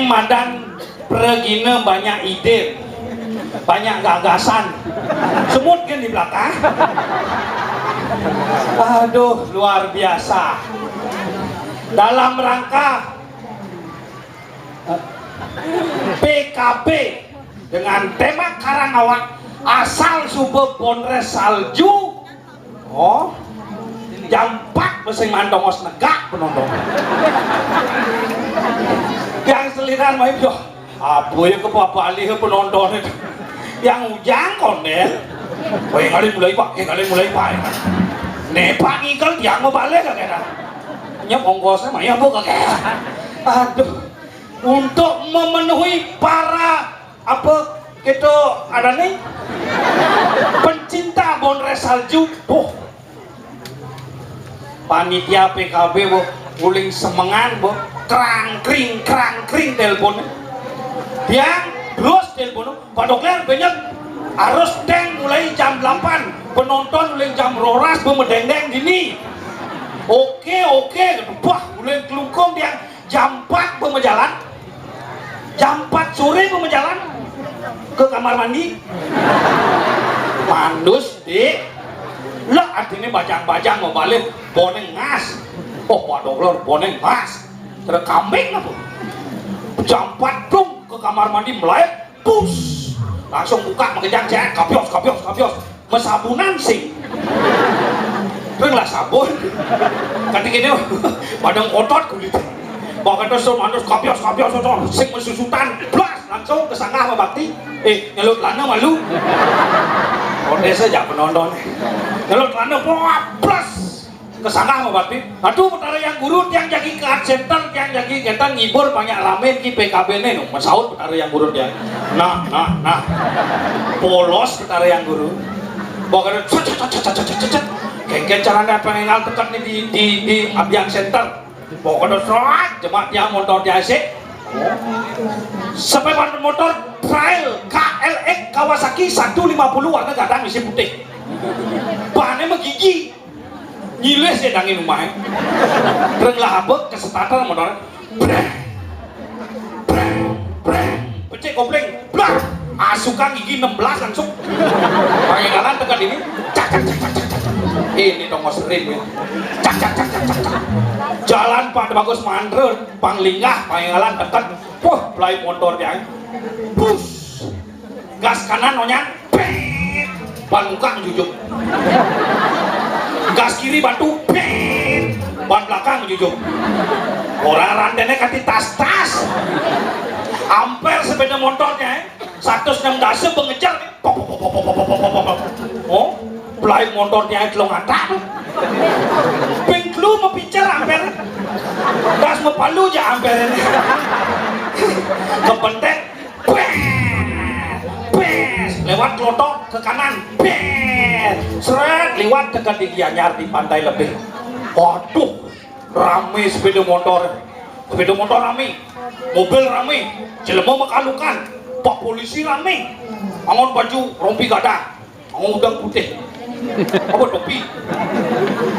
Madan Regina banyak ide, banyak gagasan, semut kan di belakang. Aduh, luar biasa. Dalam rangka PKB dengan tema Karangawak asal sube Ponres salju. Oh, jam 4 besing mandongos negak penonton. Yang seliran main yo, apa ya kepapalih penonton itu, yang ujang kondel, kali mulai pak, kali mulai pak, nepak ngikal yang mau balik kagak, nyep ongkosnya mah ya bu kagak, aduh, untuk memenuhi para apa gitu ada nih, pencinta Ponres salju, panitia PKB bu, guling semengan bu. Kerang kring teleponnya yang terus teleponnya Pak Dokter banyak harus deng mulai jam 8 penonton mulai jam roras memedeng-deng gini oke wah mulai kelungkung dia jam 4 pemejalan jam 4 sore pemejalan ke kamar mandi mandus di lah artinya bajang-bajang mau balik boneng ngas oh Pak Dokter boneng ngas ada kambing apa? Jam 4 dong ke kamar mandi melayat, pus langsung buka mengejar jahat, kapios, mesabunan sih terus lah sabun ketika ini badan otot kulit bahkan terus manus kapios, sing mesusutan plus langsung kesangah sama bakti nyelut lana malu kode saja penonton nyelut lana plus kesangka sama bakti aduh petara yang gurut yang jadi ke center yang jadi kita ngibur banyak ramen ki PKB nih masaud petara yang gurut ya nah polos petara yang gurut bahkan kengken caranya pengenal tekan nih di Abiang Center pokoknya serat jemaat yang motor di AC sampai motor Trail KLX Kawasaki 150 warna gadang isi putih. Bahannya mah gigi. Nyiles ya dangin rumahnya. Terus lah apa kesempatan motor. Breng. Breng. Breng. Pecek kompleng. Blah. Asukan gigi 16 langsung. Pakai jalan tekan ini. Cak cak cak cak cak. Ini tongos rim ya. Cak cak cak cak cak. Jalan Pak bagus mandre, panglinggah, pangalan tekan. Wah, play motornya. Bus. Gas kanan nonyan. Ban muka jujur. Gas kiri batu. Ban belakang jujur. Orang randennya kati tas-tas. Ampere sepeda motornya 116 pengejar. Oh, play motornya itu ngata. Pengklu mau pincir ampere. Gas mau palu aja ampere. Kepentek. Lewat klotok ke kanan, seret lewat ke ketinggian Anyar di pantai lebih. Waduh, rame sepeda motor rame, mobil rame, jelema mekalukan, pak polisi rame, angon baju rompi gadang, angon udang putih, apa topi,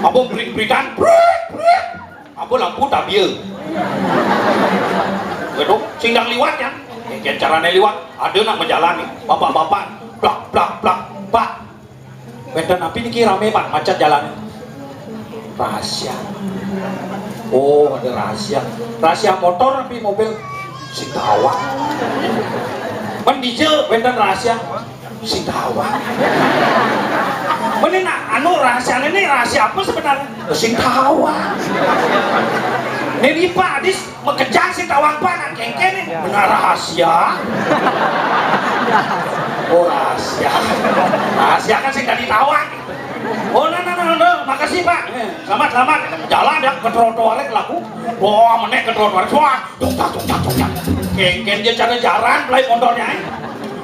apa bering-beringan, apa lampu tabir, gitu, sindang liwat ya. Yang caranya liwat, ada nak menjalani, bapak-bapak, plak, plak, plak, pak. Medan api ini rame pak, macet jalan. Rahasia. Oh, ada rahasia. Rahasia motor tapi mobil si tawa. Men diesel, medan rahasia si tawa. Ini nak, anu rahasia ini rahasia apa sebenarnya? Si tawa. Ini Pak Adis mengejar si tawang panas kengken nih benar rahasia. Oh rahasia kan sih gak ditawang. Oh nah, makasih Pak. Selamat jalan ya ke trotoar laku. Wah menek ke trotoar wah tuk. Kengken dia cara jalan play motornya.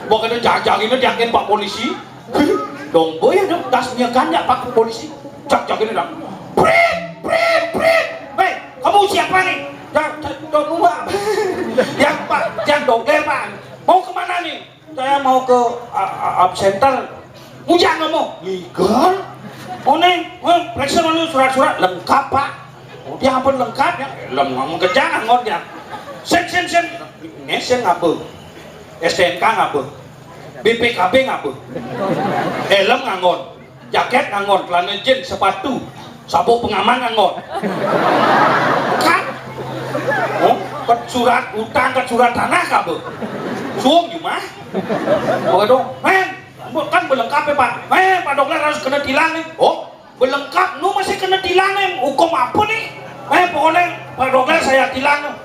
Bawa ke jajang ini diangkin Pak polisi. Dong boy ya dong tasnya kan ya Pak polisi. Cak ini dong. Prit. Hei, kamu siapa nih? Yang rumah. Yang Pak, yang dokter Pak. Mau kemana nih? Saya mau ke absenter. Ujang kamu? Legal. Oh nih, periksa dulu surat-surat lengkap Pak. Oh dia apa lengkap ya? Ngomong kejang ngon ya. Sen. Nesen ngapa? STNK ngapa? BPKB ngapa? Helm ngangon, jaket ngangon, celana jeans, sepatu. Sabuk pengaman ngangon. Kan? Oh, ke surat utang, ke surat tanah kabeh. Suung gimana? Oh, dong. Kan belengkap ya, Pak. Pak dokter harus kena tilang nih. Oh, belengkap nu masih kena tilang nih. Hukum apa nih? Pokoknya Pak dokter saya tilang.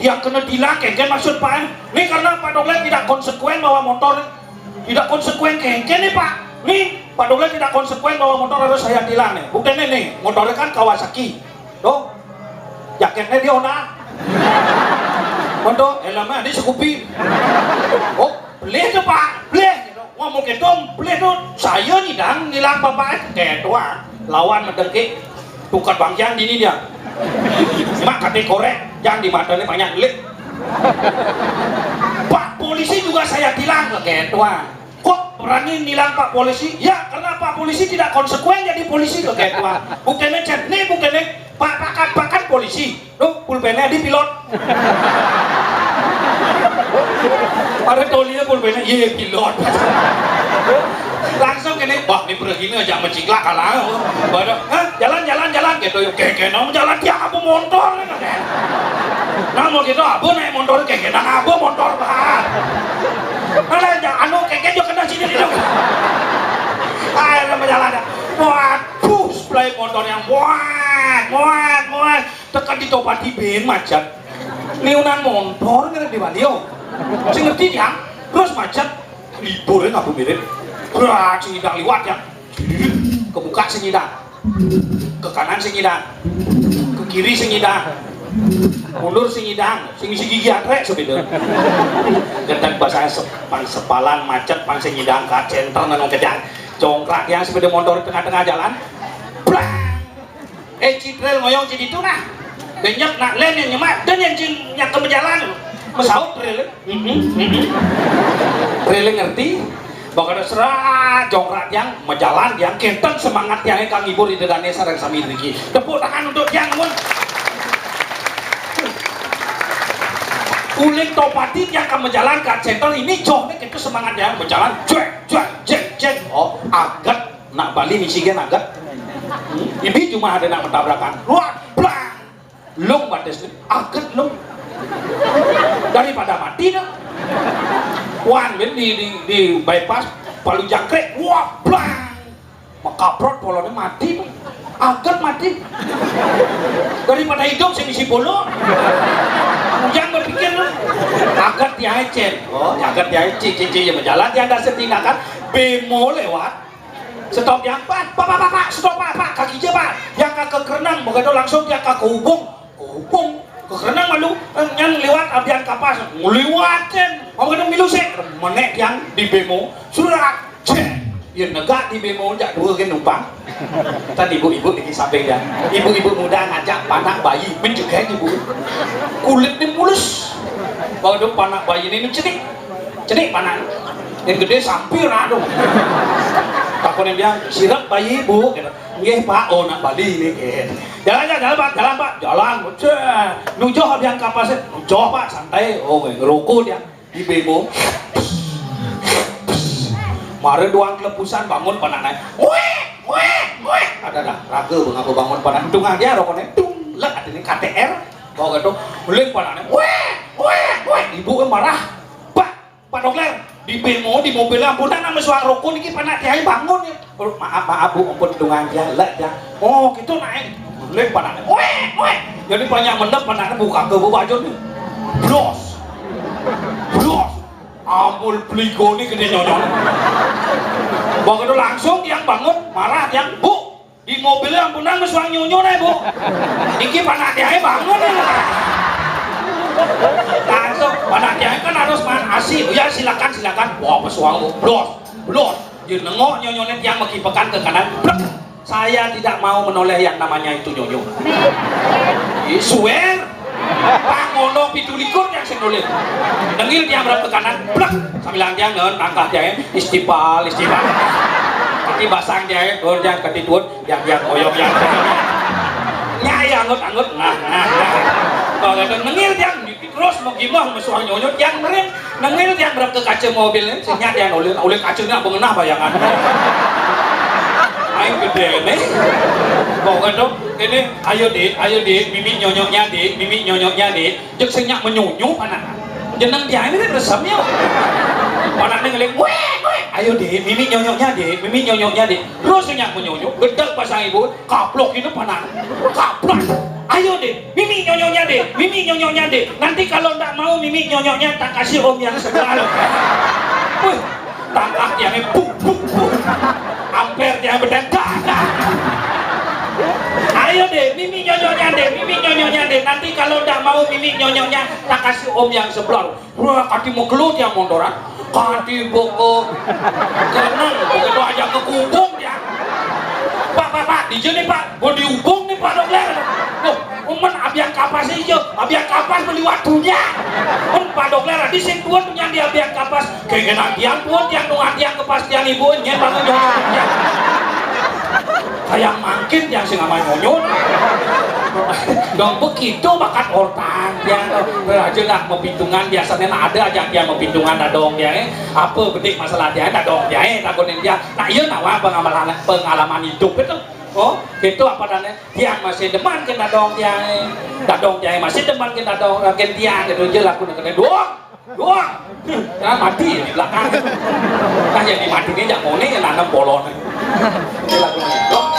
Yang kena tilang kengken maksud Pak. Nih karena Pak dokter tidak konsekuen bawa motor. Tidak konsekuen kengken nih, Pak. Nih, Pak Dokter tidak konsekuen bawa motor harus saya tilang nih. Buktinya nih, motornya kan Kawasaki. Tuh, jaketnya dia Honda. Motor, helmnya dia Scoopy. Oh, beli tuh Pak, beli. Ngomong gitu, beli tuh. Saya nih dang, nilang Bapak. Kayak tua, lawan mendengki. Tukar Bang Jang ini dia. Mak kate korek, Jang di matanya banyak belit. Pak polisi juga saya tilang kayak tua. Kok berani nilang Pak polisi? Ya karena Pak polisi tidak konsekuen jadi polisi loh kayak tua. Bukannya cek nih bukannya Pak kan polisi. Loh pulpennya di pilot. Ada tolinya pulpennya iya pilot. Langsung gini, wah ini pergi ini aja menciklak kalah. Jalan gitu. Kayak nom jalan dia abu motor. Nah mau gitu abu naik motor kayak abu motor Pak. Anu keke juga kena sini dong. Ayo berjalan. Waduh, play motor yang muat. Tekan di Topati Ben macet. Liunan motor ngerti di Balio. Sing ngerti ya. Terus macet. Liburnya nggak mirip. Berat singidang liwat ya. Kebuka singidang. Ke kanan singidang. Ke kiri singidang. Mundur singidang, sing gigi atrek sebeda. Genteng bahasa sepalan macet pang singidang ka center nang kejang. Congkrak yang sepeda motor tengah-tengah jalan. Blang. Citrel ngoyong ciditu nah. Benyek nak len yang nyemak dan yang nyak ke jalan. Mesaut rele. Rele ngerti. Bakal serat jongrat yang menjalan yang kenten semangat yang kang ibu di dedane sareng sami iki. Tepuk tangan untuk yang mun. Kulit topati yang akan menjalankan center ini johnya itu semangat yang berjalan jek. Oh agat nak Bali Michigan agat. Ini cuma ada nak mentabrakan. Luar blang. Lung batas agat lung. Daripada mati dah. Wan di bypass palu jangkrik, wah blang, makaprot polonnya mati, agat mati. Daripada hidup saya misi polo, jangan berpikir lu, agat dia ecen, agat dia cici yang berjalan dia ada setindakan, bemo lewat, stop yang pak, stop pak, kaki je pak, yang kakek kerenang, begitu langsung dia kakek hubung. Kerenang malu yang lewat abian kapas ngeliwatin mau kena milu sek menek yang di bemo surat cek ya negak di bemo jak dua ke numpang tadi ibu-ibu di samping dia ibu-ibu muda ngajak panak bayi mencegah ibu kulitnya mulus kalau panak bayi ini cenik panak yang gede sampir aduh takutnya dia sirap bayi ibu nggih Pak, oh nak Bali ini jalan Pak, nujoh yang kapasnya, nujoh Pak, santai, oh ngerokok dia di bemo mari doang kelepusan bangun panah naik ada raga mengapa bangun panah tunggu dia rokoknya lek ada ini KTR kau gitu, beli panah naik ibu marah Pak Dokter di bemo di mobil ambunan nama suara rokok ini panak dia bangun ya maaf bu ampun dungan dia lek ya oh gitu naik lek panak jadi banyak mendap panak buka ke baju nih bros ampun beligo ini gede nyonyol begitu langsung yang bangun marah yang bu di mobil ambunan nama suara nyonyo nih bu ini panak dia bangun ya langsung pada dia kan harus main asih ya silakan wah pesuang blos dia nengok nyonyonet yang mengipakan ke kanan saya tidak mau menoleh yang namanya itu nyonyo swear pangono pidulikur yang senoleh nengil dia berapa ke kanan sambil dia nangkah dia istighfar jadi basang dia yang ketidun yang koyok yang nyai anggut nah kalau nengil dia terus mau gimana mesuang nyonyot yang meren nengil yang berapa ke kaca mobilnya senyat yang oleh kacanya mengenah bayangan main gede nih pokoknya ini ayo dek mimi nyonyotnya dek jek senyak menyonyo anak jeneng dia ini resamnya anak nengilin ayo dek mimi nyonyotnya dek terus senyak menyonyo gedek pasang ibu kaplok itu panas kaplok ayo deh, mimi nyonyonya deh. Nanti kalau ndak mau mimi nyonyonya tak kasih om yang sebelah. Tangkap yang buk. Amper yang berdekat. Ayo deh, mimi nyonyonya deh. Nanti kalau ndak mau mimi nyonyonya tak kasih om yang sebelah. Wah, kaki mau gelut yang mondoran. Kaki boko. Kenal, begitu aja ke kubung dia. Pak, di sini Pak, mau dihubung nih Pak Dokter. Loh, umen abiang kapas aja, abiang kapas beli waktunya. Pak Dokter, di sini tuan yang di abiang kapas, kayak nantian tuan yang nungatian kepastian ibu, nyen bangun nyonyot. Kayak makin yang sing ngapain nyonyot. Dong begitu bakat orang yang aja nak mempintungan biasanya ada aja dia mempintungan dong dia apa betik masalah dia dong dia takutin dia nah iya nawa pengalaman hidup itu oh itu apa namanya dia masih deman kita dong dia masih deman kita dong dia gitu aja laku dengan doang karena mati di belakang nah yang mati ini jangan mau nih nanam polon ini laku doang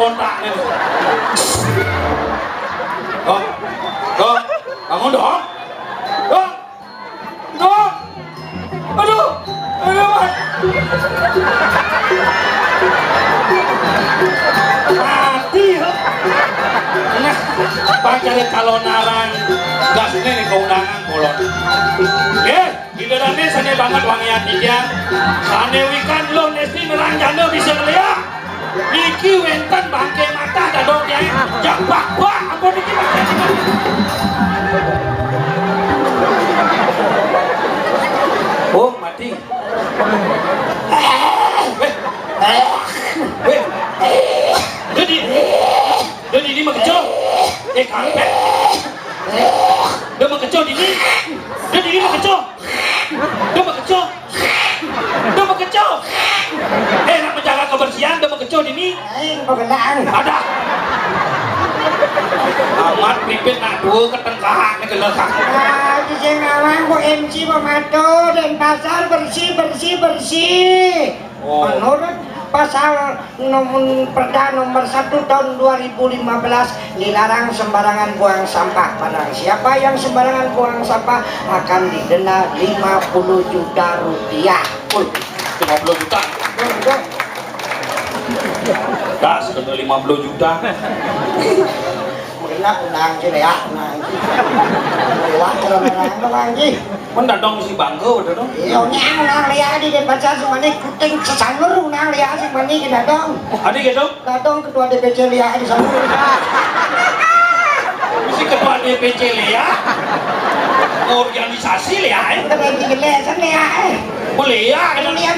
kontak nih. Dong, bangun dong. Dong. Aduh, Mas. Mati ya. Nah, pacarnya kalonaran gasnya nih keundangan kolon. Ibaratnya sana banget wangian dia. Sana wikan lo nesti neranjana bisa ngeliat. Iki wentan bangke mata dah dong ya. Jambak bah, apa niki bangke. Oh mati. Jadi ini mah kecil. Kampet. Dia mah kecil ini. Jadi ini mah kecil. Dia mah kecil. Dia mah kecil. Nak menjaga kebersihan dia mah kecil ini. Ada. Amat pipit nak dua ketengkahan ke lekang. Di Singawang bu MC pematu dan pasar bersih. Menurut pasal Perda nomor 1 tahun 2015 dilarang sembarangan buang sampah. Barang siapa yang sembarangan buang sampah akan didenda 50 juta rupiah. 50 juta. Das kena 50 juta. Mengenal unang je ya, unang. Lewat orang-orang doang je. Mendadong si bangga udah dong. Iya, nyang unang lihat di pasar semani kuting sesanur unang lihat si mani kita dong. Ada gitu? Datang ketua DPC lihat di sana. Si ketua DPC lihat. Organisasi lihat. Keren digelesan lihat. Melihat.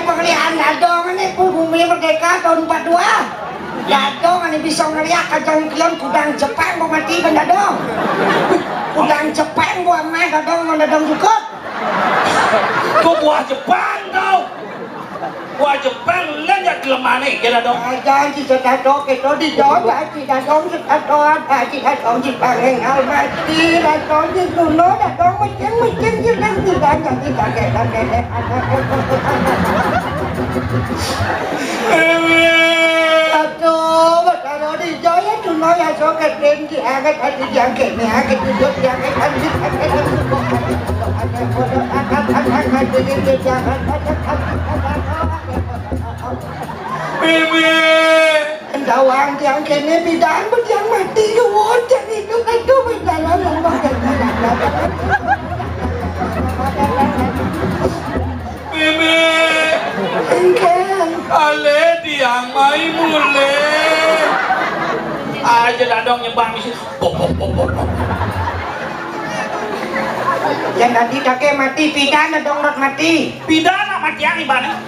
Pengalihan datang ini bumi merdeka tahun 42. Dadong ini bisa ngeliat kacang kelon kudang Jepang mau mati kan dadong. Kudang Jepang gua mah dadong mau dadong juga. Kok buah Jepang tau? Buah Jepang lenjak kelemane kira dong. Jangan dadong itu di jauh aja dadong dadong aja dadong Jepang yang mati dadong di kuno dadong macam jelas tidak jadi kakek. Aduh, kalau di Jaya cuma ya so keren di agak tadi jangkit nih agak duduk jangkit tadi Bebe, endawang jangkit nih bidang berjang mati kewon jadi itu bidalan yang makan Bebe, engkau ale diang mai mule. Aja dadong nyembang misi. yang tadi kakek mati pidana dong rot mati. Pidana mati yang ibana.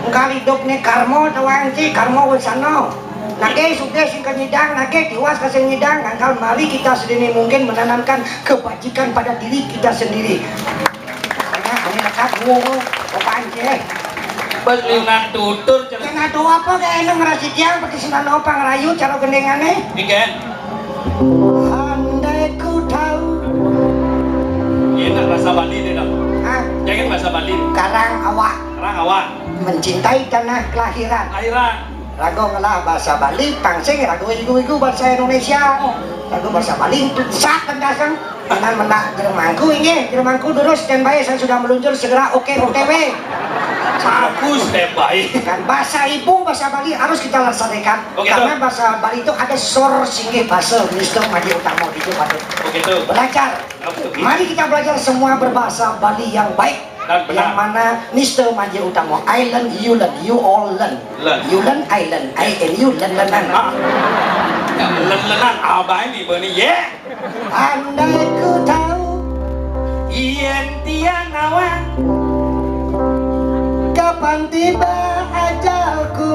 Engkau hidup nih karmo tawang si karmo wisano. Nake suke sing kenyidang, nake tiwas kasih nyidang. Engkau mari kita sedini mungkin menanamkan kebajikan pada diri kita sendiri. Karena ini dekat ngomong apaan sih? Berliunan tutur Ya nggak tahu apa kayak ini ngerasi tiang pakai sinan opang rayu cara gendengannya. Ikan. Andai ku tahu. Ini bahasa Bali deh dong. Ah, Jangan bahasa Bali. karang awak Karang awak. mencintai tanah kelahiran. Airan. Rago ngelah bahasa Bali, pangsing rago igu bahasa Indonesia. Rago bahasa Bali itu sak kendasang. Dengan menak Jermanku dulu standby saya sudah meluncur segera OTW. Aku standby. Kan bahasa ibu bahasa Bali harus kita laksanakan. Oh, gitu. Karena bahasa Bali itu ada sor singgih bahasa Mister Madi Utama itu patut. Begitu. Belajar. Mari kita belajar semua berbahasa Bali yang baik. Dan benar. Yang mana Mister Madi Utama I learn, you learn, you all learn. You learn, I learn, I and you learn. Lenan abah ini bani ye. Andai ku tahu Ien tiang awan. kapan tiba ajalku.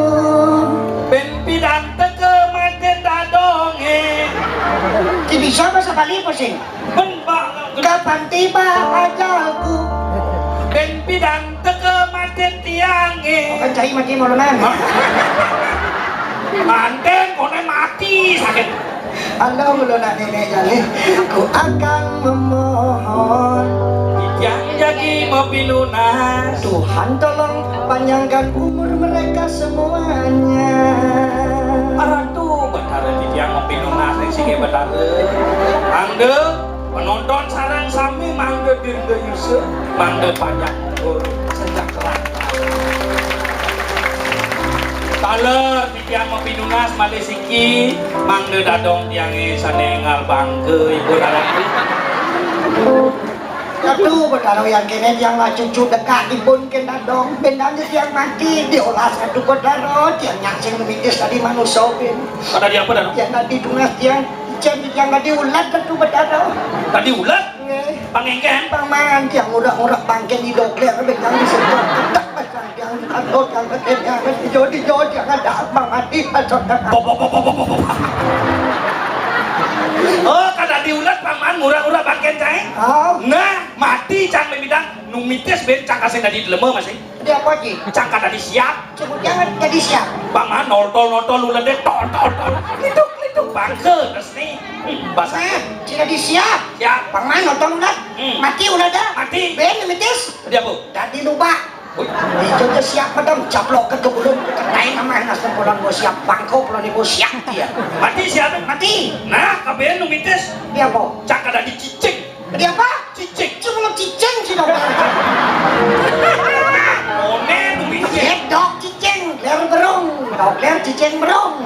Ben pidan teke maten dadonge. Tidak bisa bahasa Bali pusing. Ben bang. Kapan tiba ajalku. Ben pidan teke maten tiange. Kan cai mati mulunan. Manten kone mati sakit. Halo mulunan nenek jali. Ku akan memohon Yang jadi mobilunas. Tuhan tolong panjangkan umur mereka semuanya. mangde penonton sarang sami mangde dirga Yusuf mangde panjang sejak kelak taler tiang mapinunas male siki mangde dadong tiange sanengal bangke ibu dalam aduh bedaro yang kene yang lah cucu dekat dibun ke dadong bendanya yang mati diolah satu bedaro yang nyangsing memitis tadi manusia ben ada di apa dah yang tadi tunas yang yang tadi ulat itu bedaro tadi ulat pangengken paman yang urak-urak bangken di dokler bendang disebut tak macam yang adot yang ketenya dijodi-jodi yang ada abang mati adot oh kada diulat paman murah-murah bangken cai oh nah mati cang memidang numites ben cang kasih tadi dilema masih dia apa sih cang kada disiap sebut jangan jadi siap paman noltol ulat deh tol liduk bangke terus nih bahasa cina disiap siap paman nonton ulat mati ulat dah mati ben mitis dia apa tadi lupa Itu siap madam caplok ke kebulun lain nama nasib pulang mau siap bangko pulang mau siap dia mati siapa mati nah kabeh nu mites dia apa cak kada dicicing dia apa cicing cuma cicing sih dong one nu mites dok cicing ler berung dok ler cicing berung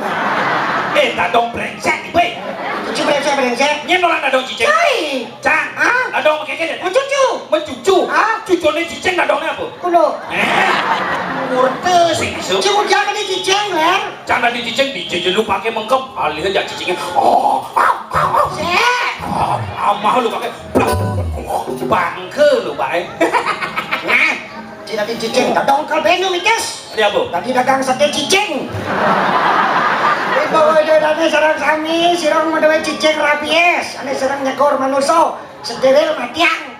dadong brengsek ibe cucu brengsek nyen orang dadong cicing cai cak dadong keke mencucu cucune cicing dadongnya apa kuno urte sing isu cuma jangan di cicing ler jangan di cicing lu pakai mengkep alih aja cicingnya amah lu pakai bangke lu bae nah tidak di cicing dadong kalbeno mites dia apa tadi dagang sate cicing bawa dana sarang sami sirang madawe cicing rabies ane sarang nyekor manusia steril matiang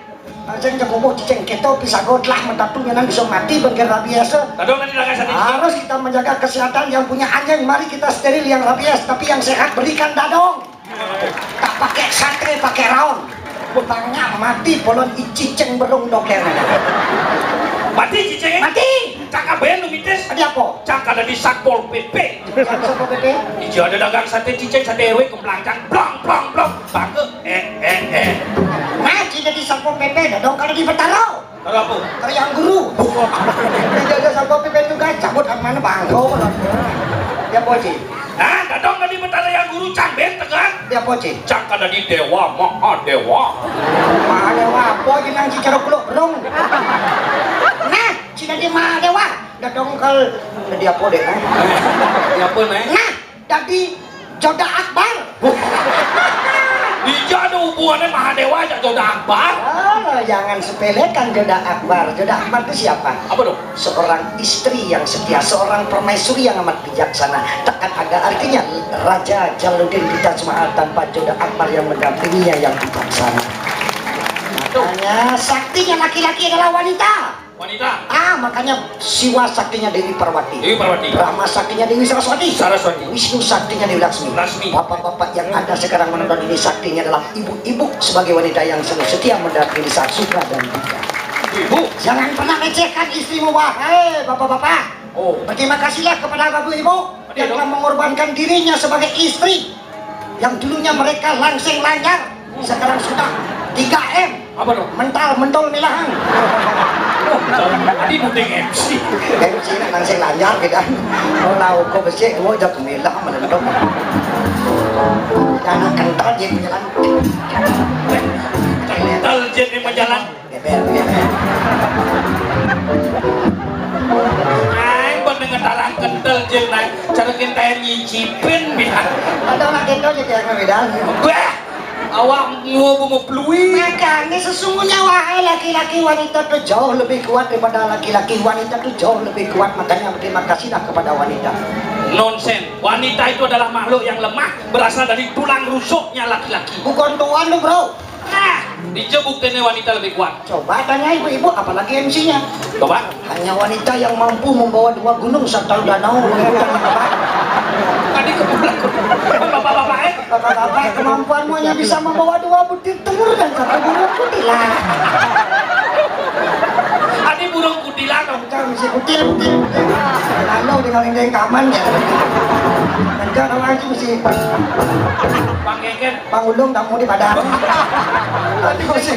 Ajeng jagomo cicing keto pisagot lah mentatunya nan bisa mati bengkel rabies dadong nanti dagang sate harus kita menjaga kesehatan yang punya anjing mari kita steril yang rabies tapi yang sehat berikan dadong tak pakai sate pakai raon butangnya mati polon cicing berung dokter mati cicing mati cak kabeh nu mites ada apa cak ada di Satpol PP Satpol PP ijo ada dagang sate cicing sate ewe kemplancang plong bangke nah tidak di Satpol PP dadong kalau di Betaro kalau apa kalau yang guru tidak ada Satpol PP juga cabut mana bangko dia poci dadong tadi betara yang guru cang ben tegan dia poci cang kada di dewa Mahadewa poci nang cicerok lu berung nah cina di Mahadewa dadong kal dia apa deh dia apa nih nah tadi Joda Akbar dia ada hubungannya Mahadewa aja Joda Akbar jangan sepelekan Joda Akbar Joda Akbar itu siapa? Apa dong? Seorang istri yang setia, seorang permaisuri yang amat bijaksana tekan agak artinya Raja Jalaluddin di Taj Mahal tanpa Joda Akbar yang mendampinginya yang bijaksana makanya saktinya laki-laki adalah wanita makanya Siwa saktinya Dewi Parwati Brahma saktinya Dewi Saraswati Wisnu saktinya Dewi Laksmi bapak-bapak yang ada sekarang menonton ini saktinya adalah ibu-ibu sebagai wanita yang selalu setia mendampingi saat suka dan duka ibu jangan pernah lecehkan istrimu wahai bapak-bapak berterima kasihlah kepada bapak ibu yang telah mengorbankan dirinya sebagai istri yang dulunya mereka langsing lanyar sekarang sudah 3M apa dong? mentol milahang tadi nuding MC nak langsing lanyar kita kalau kau bersih kau jauh milah menendong dan kental dia menjalan kental dia menjalan pendengaran kental dia naik cara kita nyicipin bilang ada orang kental dia kayak ngebedan awak mau pelui makanya sesungguhnya wahai laki-laki wanita itu jauh lebih kuat daripada laki-laki wanita itu jauh lebih kuat makanya berterima kasihlah kepada wanita nonsen wanita itu adalah makhluk yang lemah berasal dari tulang rusuknya laki-laki bukan tuan lu bro dijebukkannya wanita lebih kuat coba tanya ibu-ibu apalagi MC-nya coba hanya wanita yang mampu membawa 2 gunung serta danau tadi kebulan bapak-bapak kemampuanmu hanya bisa membawa 2 butir telur dan 1 gunung putih lah Adi burung kutilan dong. Enggak mesti kutil. Lalu dengan yang kaman ya. Enggak orang itu mesti Bang Genggen. pangulung tamu di padang. Tadi mesti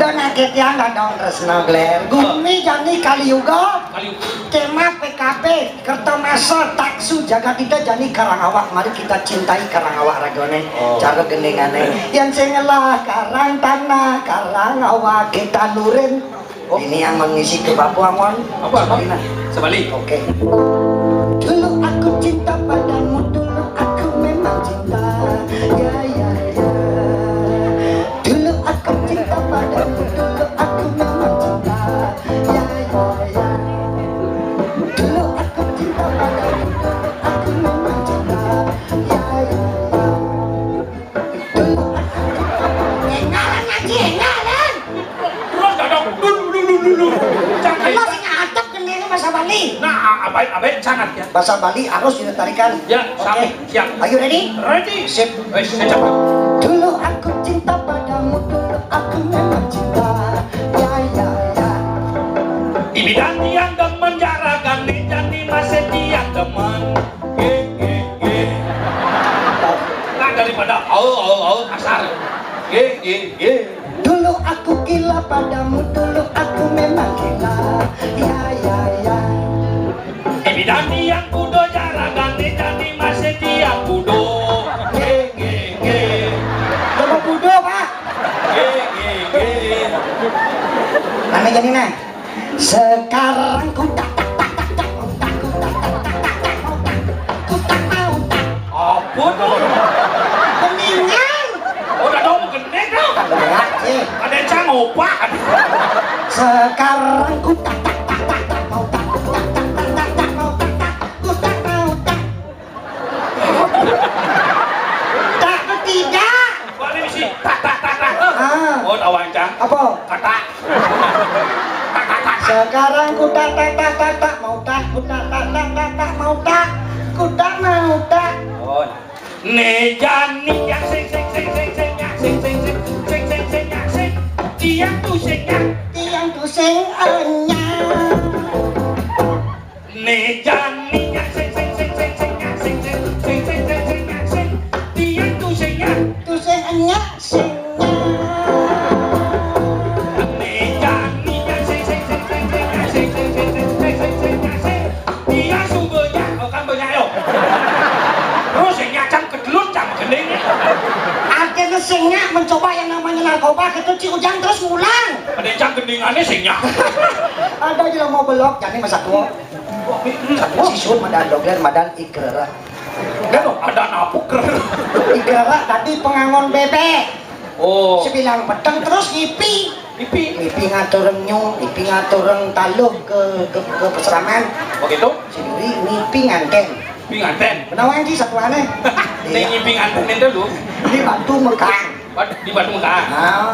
dan ngaget yang nggak dong resna gler. Gumi jani kali juga. Kali Tema PKB Kertomasa Taksu jaga kita jani Karangawak. Mari kita cintai Karangawak ragone. Cara gendengane. Yang sengelah karang tanah Karangawak kita lurin. Ini yang mengisi ke Papua Mon. apa? Sebalik. Oke. Dulu aku cinta padamu, dulu aku memang cinta. Ya ya ya. Dulu aku cinta padamu, dulu aku memang cinta. Ya ya ya. Dulu aku cinta padamu, dulu aku memang cinta. Ya ya ya. Dulu aku engalan ngaji engalan. Terus dong. Dulu. Cantik. Lo sing atap gendenge Mas Bali. Nah, abai sangat ya. Bahasa Bali harus ditarikan. Ya, sampai Oke. siap. Are you ready? Ready. Sip. Saya cepat. Dulu aku cinta padamu, dulu aku memang cinta. Ya ya ya. Ibidan yang demen jaragan nih jadi masih dia demen. Nah daripada asar. Dulu aku gila padamu, dulu aku memang gila. Ya ya ya. Ibidan yang kudo jaragan nih jadi masih dia kudo. Coba budo pak. Mana jadi nah? Sekarang ku tak tak tak tak tak mau tak ku tak tak tak tak tak mau tak ku tak mau tak. Apa tuh? Mendingan. Udah dong gede dong. Ya sih. Ada yang cang opak. Sekarang ku tak tak tak tak tak mau tak ku tak tak tak tak tak mau tak tak ku tak mau tak. Tak ku tidak. Balik sih. Tak. Ah. Oh tawang cang. Apa? Kata. Tak. Sekarang ku tak tak tak tak tak mau tak ku tak tak tak tak tak mau tak ku tak mau tak. Oh. Nejani yang sing tiang tu sing Tiang tu sing anyar. Nejani yang sing tiang tu sing Tu sing anyar sing Nejani yang sing tiang sumbernya kan banyak yo. Terus sing nyacang kedelut cang gendeng. akhirnya singnya mencoba yang namanya narkoba ke Ujang terus ngulang. Ada cang gendingannya sing nya. Ada juga mau belok jadi masa tua. Satu sisun madan dogler madan ikrara. Kan ada napuk ker. Ikrara tadi pengangon bebek. Oh. Sebilang peteng terus ngipi. Ngipi ngatureng nyu, ngipi ngatureng taluh ke peseraman. Begitu? Sendiri ngipi nganten. Pinganten. Benawan sih satu aneh. Nengi pinganten itu dulu. Di batu mekang. Di Batu Mekah.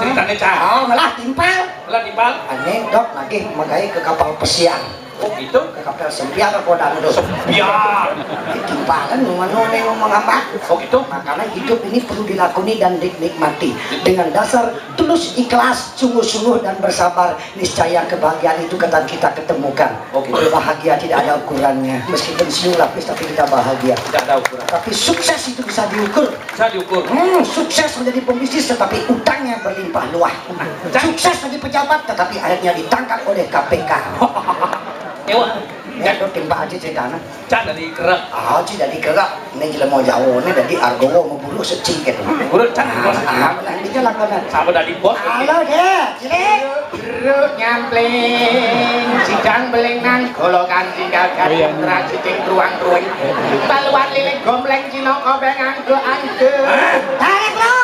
Ceritanya cah. Oh malah timpal. Lah timpal. Aneh dok lagi magai ke kapal pesiar. Oh gitu. Ke kapal sempiar apa dangdut. Biar. Timpalan ngomong-ngomong ngomong apa? Oh gitu. Makanya hidup ini perlu dilakoni dan dinikmati dengan dasar tulus, ikhlas, sungguh-sungguh dan bersabar. Niscaya kebahagiaan itu akan kita ketemukan. Oh, gitu. Bahagia tidak ada ukurannya. Meskipun siung lapis tapi kita bahagia. Tidak ada ukuran. Tapi sukses itu bisa diukur. Bisa diukur. Sukses menjadi pembisnis tetapi utangnya berlimpah luah. Sukses menjadi pejabat tetapi akhirnya ditangkap oleh KPK. Ewa. Ya, itu timpa aja ceritanya. Cah dari kerak. Ah, sih dari gerak. Ini jelas mau jauh, ini dari Argowo mau buru secing gitu. Urut cah. Benar, ini jalan benar. Sama dari bos. Halo deh, sini. Rut nyampleng, sidang belengan, golokan tinggal gading terang cicing ruang-ruing. Baluan lilik gombleng cino kobeng angge-angge. Tarik lo.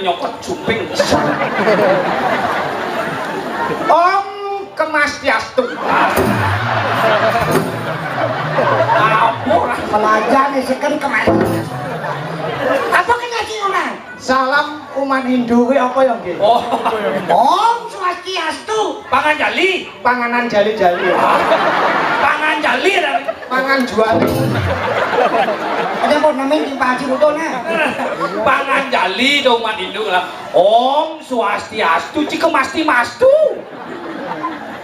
nyokot jumping. Om Kemastiastu. Apa? Pelajar nih sekan kemana? Apa kan ngaji orang? Salam umat Hindu kuwi apa ya nggih? Oh, Om Swastiastu. pangan jali. Panganan jali-jali. Pangan jali dan Pangan jual. Ada mau namain di Pak Haji Rutona. pangan jali dong umat Hindu lah. Om Swastiastu Cikemasti Mastu.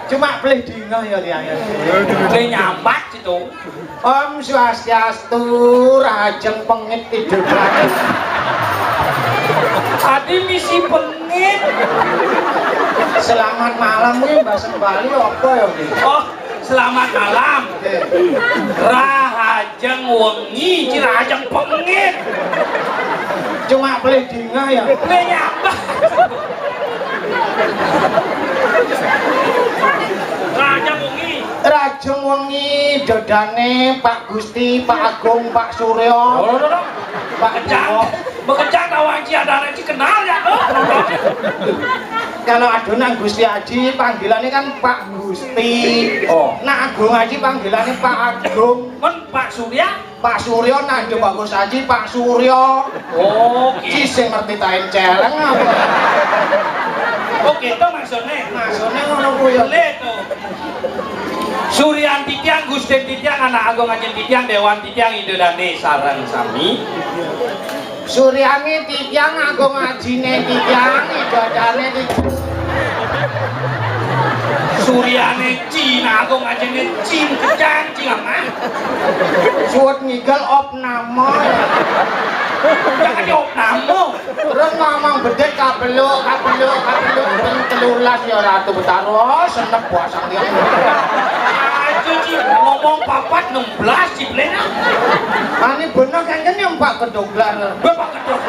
Cuma boleh dino ya liang. Boleh nyambat itu. Om Swastiastu rajeng pengit tidur lagi. Tadi misi pengit. Selamat malam kuwi Mbak Sembali apa ya nggih? Oh, selamat malam. Rahajeng wengi cirajeng pengit. Cuma boleh dino ya. Boleh nyambat. Rahajeng wengi. Rajeng wengi dodane Pak Gusti, Pak Agung, Pak Suryo, Pak Kejang. Bekejang awang ciadane kenal ya. Kalau adonan Gusti Haji panggilannya kan Pak Gusti. Oh. Nah Agung Haji panggilannya Pak Agung. Men Pak Surya. Pak Suryo nah Pak Gus Haji Pak Suryo. Oh, Ki sing ngerti taen celeng apa? oh gitu maksudnya. Maksudnya ngono kuwi ya. Boleh tuh. Suryan Titiang, Gusten Titiang, anak Agung Ajen Titiang, Dewan Titiang, Idodane sareng sami. Suryani Titiang, Agung Hajine Titiang, Idodane Titiang. Suryane Cina, Agung Ajene Cin, Kejang, Cingaman. Suwet ngigel opname. Jangan diopnamo. Terus ngomong bedek kabeluk ben 13 ya Ratu Betaro senep puasang dia. Aja Ci, ngomong papat 16 Ciplena. Ani bener kan yang Pak Kedoglar. Bapak kedok.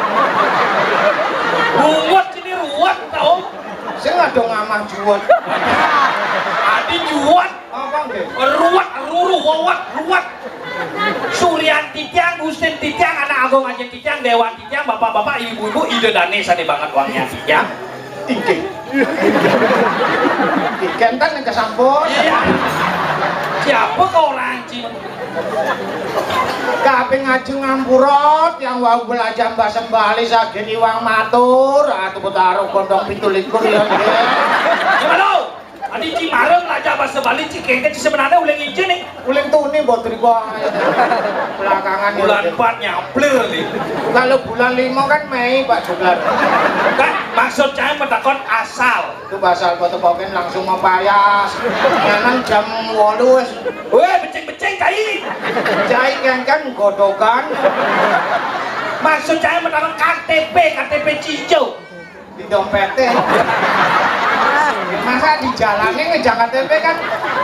Ruwet ini ruwet tau. Sing ado ngamah juwet. Adi juwet. Apa nggih? Ruwet, ruru, wawat, ruwet. Suryan Titiang, Gusten Titiang, anak Agung Ajen Titiang, Dewan Titiang, bapak-bapak, ibu-ibu, Idodane sane banget uangnya Titiang. Inggih. Kenten yang kesampun. Iya. Siapa kau orang Cina? Kaping ngajeng ngampura yang wau belajar bahasa Bali saged iwang matur atuh putaruh gondong 17 ya nggih. Gimana? Adi Cimareng lajar bahasa Bali Cikengke sebenarnya ulang izin nih. Uling tuni mbok triko belakangan ya. Bulan 4 nyaplir nih. Kalau bulan 5 kan Mei Pak Joglar. Kan maksud saya mentakon asal. Itu basal foto poken langsung mapayas. Nyanan jam 8 wis. Weh beceng-beceng cai. Jai kan godokan Maksud saya mentakon KTP Cijo. di dompetnya. Masa di jalannya ngejak KTP kan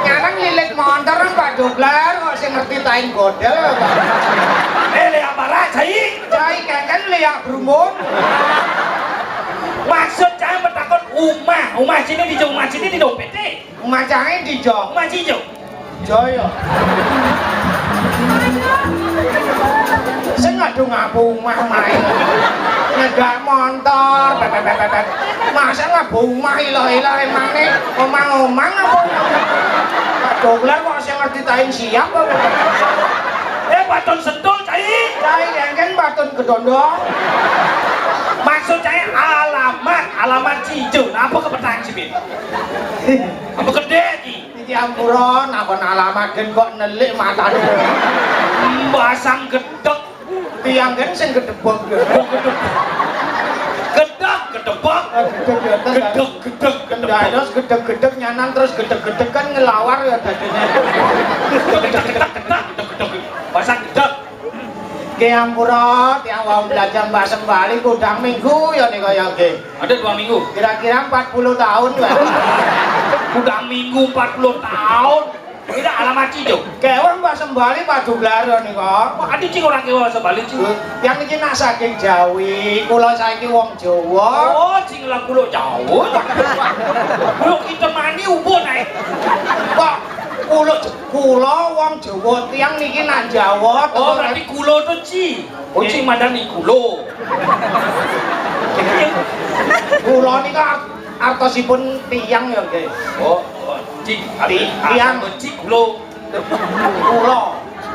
nyanang lilik motor Pak Joglar kok sih ngerti tain godel Pak. Lihat barat cai. Jai kan liak berumbun. Maksud saya mentakon umah sini di dompetnya. Macangnya di jok. Umah Cijo. Joyo. Saya ngadu ngapu umah main. Ngegak motor. Masa ngapu umah ilah-ilah emangnya omang-omang apa? Pak Joglar kok saya ngerti tain siap apa? Baton sentul cai. Cai kan batun kedondong. Maksud saya alamat Cijo. Apa kepetang sih Bin? Apa gede Ci? Iki ampuron, apa alamat gen kok nelik matane. Basang gedek. Tiang kan sing gedebok. Gedebak. Gedek. Terus gedeg-gedeg nyanan terus gedeg-gedeg kan ngelawar ya dadine. Gedek. Basang gedek. Ki ampura, tiang wau belajar bahasa Bali kudang minggu ya nih kaya nggih. Ada 2 minggu. Kira-kira 40 tahun lah. Udah minggu 40 tahun. Ini alamat Cijo. Kewan bahasa Bali Pak Joglar nih kok. Kok ada Cing orang kewa sebalik Cing? Yang iki nak saking Jawi, kula saiki wong Jawa. Oh, Cing lah kulo jauh. Kulo kita mani ubun naik. Kok kula wong Jawa tiang niki nak Jawa. Oh, berarti kulo tuh Ci. Oh, Cing madani kulo. Kula nika artosipun tiyang ya nggih. Oh, cik, Tiang. cik, lo,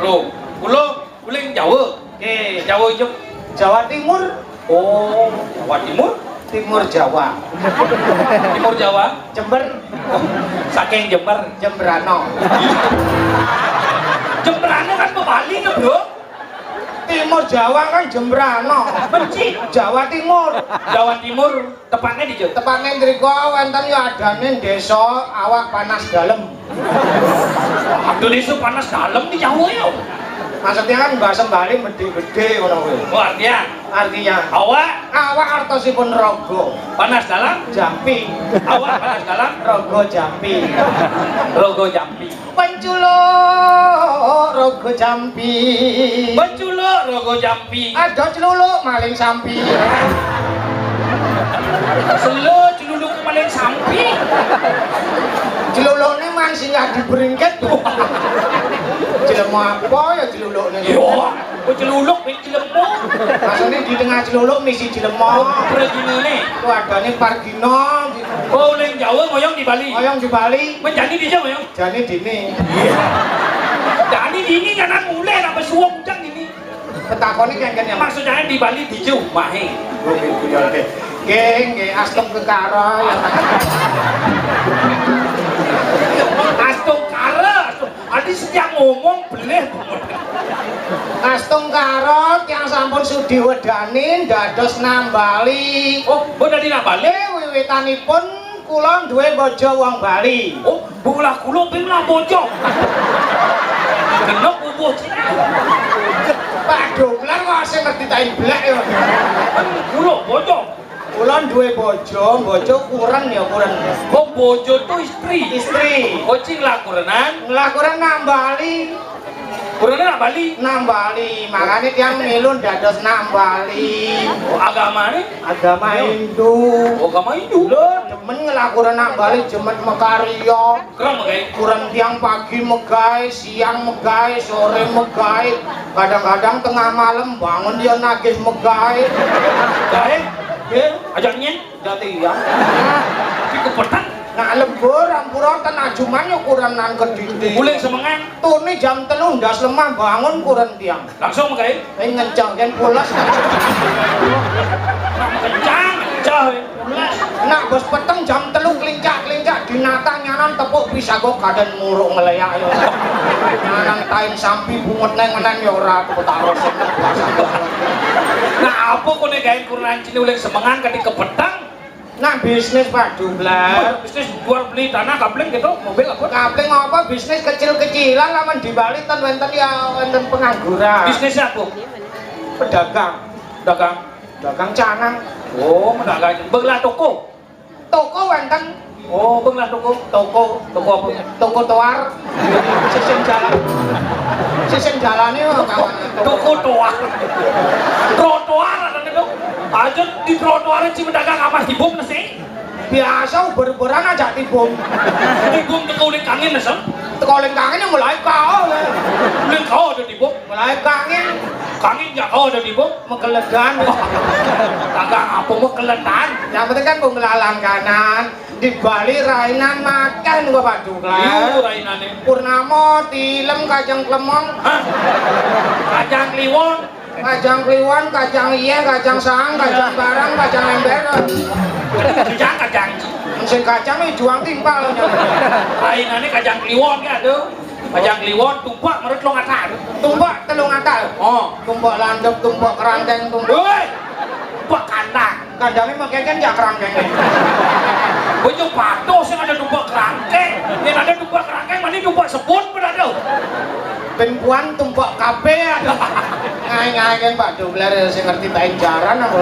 lo, kuling Jawa. Nggih, Jawa itu. Jawa Timur, Oh, Jawa Timur. Timur Jawa. Timur Jawa. Jember, Saking Jember. Jembrano. Jemberane kan ke Bali ke bro. Timur Jawa kan Jembrano. Benci. Jawa Timur. Jawa Timur. Tepatnya di Jawa. Tepane mriku wonten ya adane desa awak panas dalem. Indonesia panas dalam di Jawa ya. Maksudnya kan bahasa Bali gede-gede ngono kuwi. Oh, artinya Artinya awak artosipun rogo, panas dalam, jampi. awak panas dalam, Rogo jampi. logo jampi. Penculo rogo jampi. Benculo logo jampi. Ada celuluk maling sampi. Selo celuluk kemaling sampi. Celulukne man singgah diberingket. Jelema apa ya celulukne? Yo, kok celuluk ping cilemu. Maksudnya di tengah celuluk misi jelema. Pergine. Ku adane Pargino. Oh, leng Jawa moyong di Bali. Oyong di Bali. Menjadi di Jawa moyong. Jane dini. Jadi dini kan mulai apa suwung jang ini. Petakone kengken ya Mas. Maksudnya di Bali di Jumahe. Nggih, astum kekara ya. Astung kara, adi setiap ngomong beleh. Astung karo yang sampun sudi wedani dados nambali. Oh, udah di Bali. Wiwitanipun kula duwe bojo wong Bali. Oh, bola kulo ping bojo. Genep ubuh Cina. Pak Doklar kok sing ngerti tain blek ya. Kulo bojo. Kula duwe bojo kurang ya kurang. Oh, bojo tuh istri. Istri. Kucing lah kurenan. Nglakuran nambali. Kurenan Bali. Nambali, makanya yang milu dados nambali. Oh, agama nih. Agama Hindu. Oh, agama Hindu. Lho, demen ngelakuran nambali jemet mekarya. Keren kayak. Kurang tiang pagi megai, siang megai, sore megai. Kadang-kadang tengah malam bangun dia nagih megai. Jahe. Nggih, Ajaknya. jati ya. Tapi kepetan. Nah lembur ampura tenan ajuman yo kurang nang kedidi. Mulai semangat. Tuni jam 3 ndas lemah bangun kurang tiang. Langsung kayak. Ngencang kan pulas. Kencang. Jahe. Pulas. Nak bos peteng jam 3 klincak dinata nyanan tepuk bisa kok kaden muruk ngeleyak yo. Nyanan tain sampi bungut neng ngenen yo ora ketaros. Nah, apa kau negain kurang cini oleh semangat ketika petang? Nak bisnis Pak Dubler. Bisnis jual beli tanah kapling gitu, mobil apa? Kapling apa bisnis kecil-kecilan laman di Bali ten wonten ya wonten pengangguran. Bisnisnya apa? Pedagang, dagang canang. Oh, mendagang. Benglah toko. Toko wonten Oh, benglah toko. toko Toko apa? toko toar. Sisen jalane kawan. Toko toar. Trotoar ada itu. Aja di trotoar sih mendagang apa tibum nasi? Biasa uber-uberan aja tibung. Tibum teko udah kangen nasi? Teko ling kangen yang mulai kau. Udah kau ada tibum? Mulai kangen Kangen ya kau ada tibum? megeledan. Dagang apa mau keletan? Yang penting kan pengelalan kanan. Di Bali rainan makan gua Pak Iya, Dukla. rainane. Purnamo, tilem, kajang klemong, Hah? Kacang kliwon. kajang kliwon, kajang iye, kajang sang, kajang barang, kajang ember. Kacang. Mesin kacang ini juang timpal. Rainane kacang kliwon kan tuh. Kacang kliwon tumpak menurut lo ngatar. Tumpuk telung atal. Oh. Tumpuk landep, tumpuk kerangkeng, tumpuk. Woi. Tumpak kandang. Kandangnya makanya ya kerangkeng. Bojo pato sing ada tumpak kerangkeng. Yang ada tumpak kerangkeng mana tumpak sebut pada tuh. Penpuan tumpuk kabe. Ngai-ngai kan Pak Dubler sing ngerti tain jaran apa.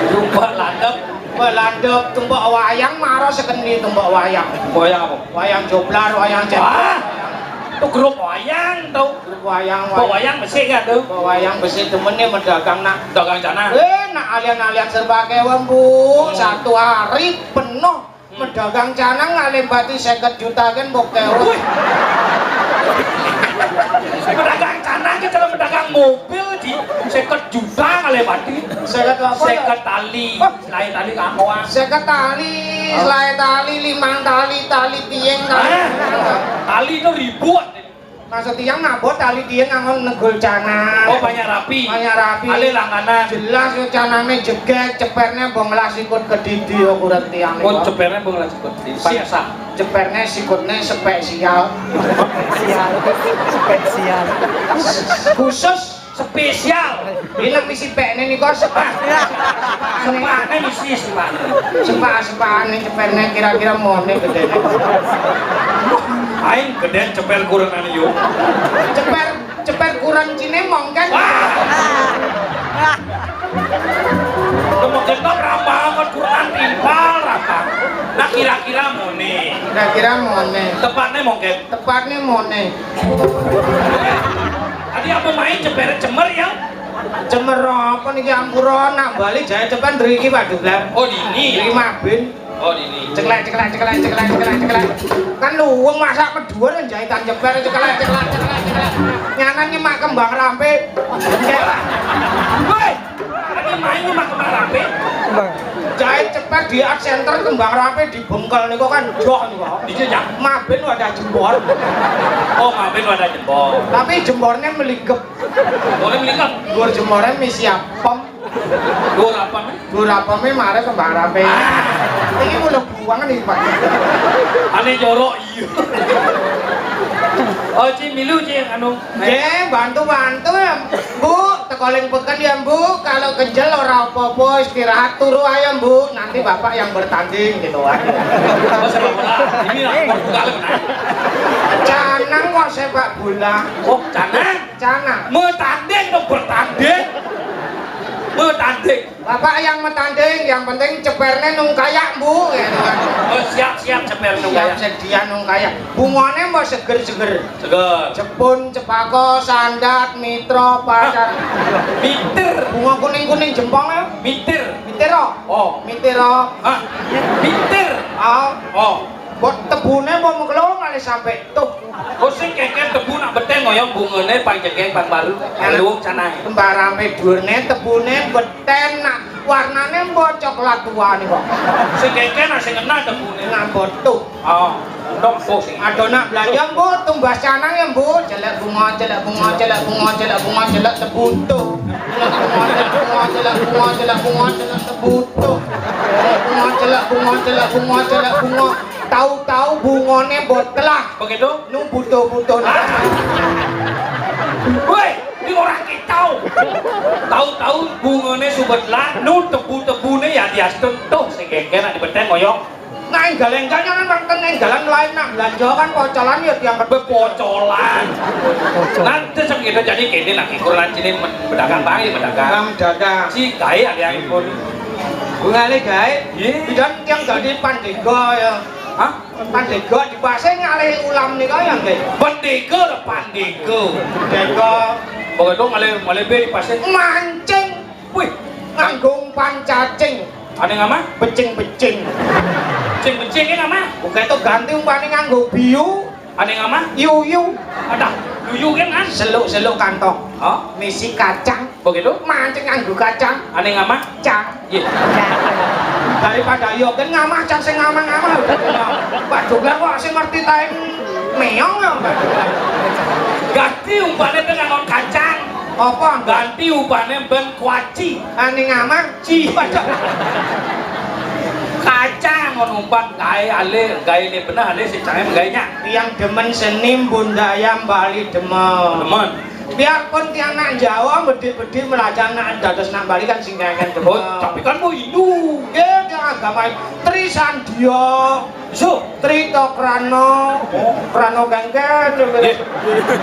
Tumpak landep. Landep tumpuk wayang maro sekeni tumpuk wayang. Wayang apa? Wayang joblar, wayang cek. Wah. Itu grup wayang tau. Wayang Kok wayang besi kan tuh. wayang besi temennya mendagang nak Dagang cana. nak alian-alian serba kewan bu satu hari penuh mendagang canang ngalim bati 50 juta kan bok kewan. Wih. Pedagang cana aja kalau pedagang tukang mobil di 50 juta kali pati. Seket apa ya? 50 tali. Selain tali kakoan. Seket tali, selai tali, 5 tali, tali tiang tali. Tali itu ribuan. Maksud tiang ngabot tali tiang ngangon negul cana. Oh banyak rapi. Banyak rapi. Ale langganan. Jelas yo canane jeget, ceperne bonglas ikut kedidi ukuran tiang. Oh cepernya bang lanjut. Biasa. Ceperne sikutne spesial. Spesial. Khusus Spesial. ini misi pekne niku sepak. Sepaknya misi sepak. Sepak-sepakane ceperne kira-kira mone gedene. Aing gedean cepel kurang yuk. Ceper kurang cinemong kan. Kemudian rambangan kurang timpal rambang. Nah kira-kira mone. Kira-kira mone. Tepatnya mungkin. Tepatnya mone. Tadi apa main ceper cemer ya? Cemer apa niki ampura nak bali jae cepen driki Pak Dublar. Oh dini. Iki mabin. Oh dini. Ceklek. Kan luwung masak medhuwur jahitan ceper ceklek. Nyanan nyemak kembang rampe. Woi. Tadi main rumah kembang rapi. Jahit ceper di art center kembang rampe dibengkel niku kan joh niku. Dijejak. Mabin wadah jembor. Oh maafin wadah jempol. Tapi jembornya meligep. Boleh melingkap. Dhuwur jembornya misi apem. Dua apa nih? Dhuwur apeme mare kembang rampe. Iki mulai buang nih Pak. Aneh jorok iya. Oh Ci milu Ci anu. Nggih, bantu-bantu ya. Bu, tekoling peken ya Bu. Kalau kejel ora apa-apa, istirahat turu ayo Bu. Nanti Bapak yang bertanding gitu aja. Oh sepak bola. Ini lah Portugal menang. Canang kok sepak bola. Oh canang. Canang. Bertanding dong bertanding. Bertanding. Bapak yang bertanding, yang penting ceperne nung kayak Bu. Gitu kan. Oh siap ceper dong Yang ya. sedia nung kayak. Bungone mau seger-seger. Seger. Jepun, cepako, sandat, mitro, pacar. Miter. Bunga kuning-kuning jempol ya. Miter. Mitero. Oh. Mitero. Ah. Miter. Oh. Oh. Buat tebune mau mengelong kali sampai tuh. Oh sing keket tebu nak beteng ngoyong bungene pang jegeng pang baru. Luwung canai. Kembarame dhuwurne tebune beten nak warnane mbok coklat tua nih kok. Sing keket nak sing kena tebune. Ngambot tuh. Oh. Dok kok sing. Adonak belanja Bu, tumbas canang ya Bu. Jelek bunga, jelek bunga, jelek bunga, jelek bunga, jelek tebutuh. Jelek bunga, jelek bunga, jelek bunga, jelek bunga, jelek tebutuh. Jelek bunga, jelek bunga, jelek bunga, jelek bunga. Tahu-tahu bungone mbok telah. Begitu? Nu butuh-butuh. Woi, ini orang kita. Tahu-tahu bungone subetlah, nu tebu-tebune ya diastun tuh sing keket nak dibeteng ngoyong. Nah, galeng-galeng kan manten enggalan lain nak belanja kan pocolan ya diangkat Bepocolan. Nanti segitu jadi kini nak ikuran sini pedagang bayi pedagang. dadah. Si kaya ada yang pun. Bungale gae. Iya. Dan yang jadi pandega ya. Hah? Pandega di pasar ngalih ulam nih kau yang gae. Pendega lah pandega. Pandega Begitu malah beri pasien. mancing. Wih, Nganggung pancacing. ada yang apa? Becing-becing. Cing-cing ini apa? Bukan itu ganti umpani nganggo biu. Ada yang apa? Yuyu. Ada luyu kan? Seluk-seluk kantong. Oh, Misi kacang. begitu? Mancing nganggo kacang. Ada yang apa? Cang. Iya. Daripada yo kan ngamah can sing ngamah-ngamah. Pak Duglar kok sing ngerti tae meong ya Pak Duglar. Ganti umpannya dengan non kacang. Apa enggak Ganti umpannya ben kuaci. ane ngamah ci Kacang on umpan gaya ale gaya ini benar ale si cangem gayanya. yang demen seni Bundayam Bali demen. Teman. Biarpun tiang nak Jawa bedit-bedit melajar nak dados nak Bali kan sing kangen demen. Oh, tapi kan mau Hindu. Ya dia agama Tri Sandio. So, Trito Krano, Krano Genggen,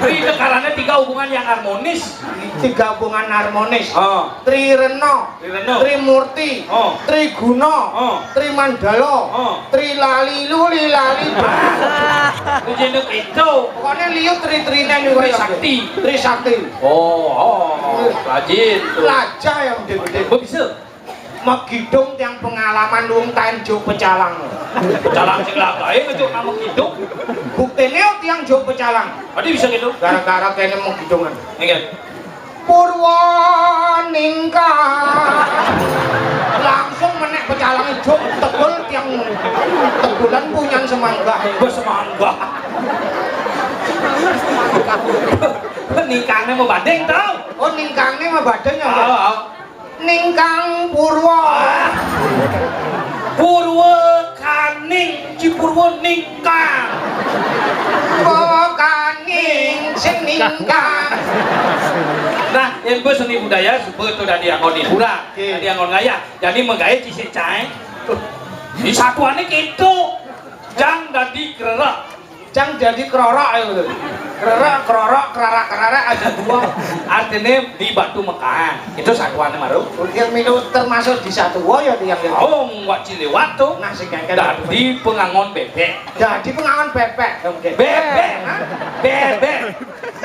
Tri tekarannya 3 hubungan yang harmonis. 3 hubungan harmonis. Oh, Tri Reno, Tri Reno. Tri Murti, Oh. Tri Guno, Oh. Tri Mandalo, Oh. Tri Lali Luli Lali. Itu jenis itu. Pokoknya liu tri-trine nih Tri Sakti. Tri Sakti. Oh, rajin. Lajah yang gede-gede. Kok bisa? Megidung yang pengalaman lung tanjo pecalang. Pecalang sing lagae ngejok nama hidup. Buktine tiang jo pecalang. Tadi bisa gitu. Gara-gara kene megidungan. Ingat. Purwanika. Langsung menek pecalang juk tegul tiang tegulan punyan semangga. Bos semangga. Ningkangnya mau banding tau? Oh ningkangnya mah badannya. Oh. Ningkang Purwa. Purwa kaning Cipurwa ningkang. Purwa kaning sing ningkang. Nah, yang gue seni budaya sebetulnya dari angon hiburan, dari angon gaya, jadi menggaya cisik cae. Di satuannya gitu, jang dadi gerak. Jang jadi kerorok itu. Kerorok, kerara ada dua. Artinya di Batu Mekah, itu satuannya maru. Yang minum termasuk di satu ya yang Oh, nggak cilewat tuh. nah sing kengken. Dadi pengangon bebek. Jadi pengangon bebek. Bebek, bebek,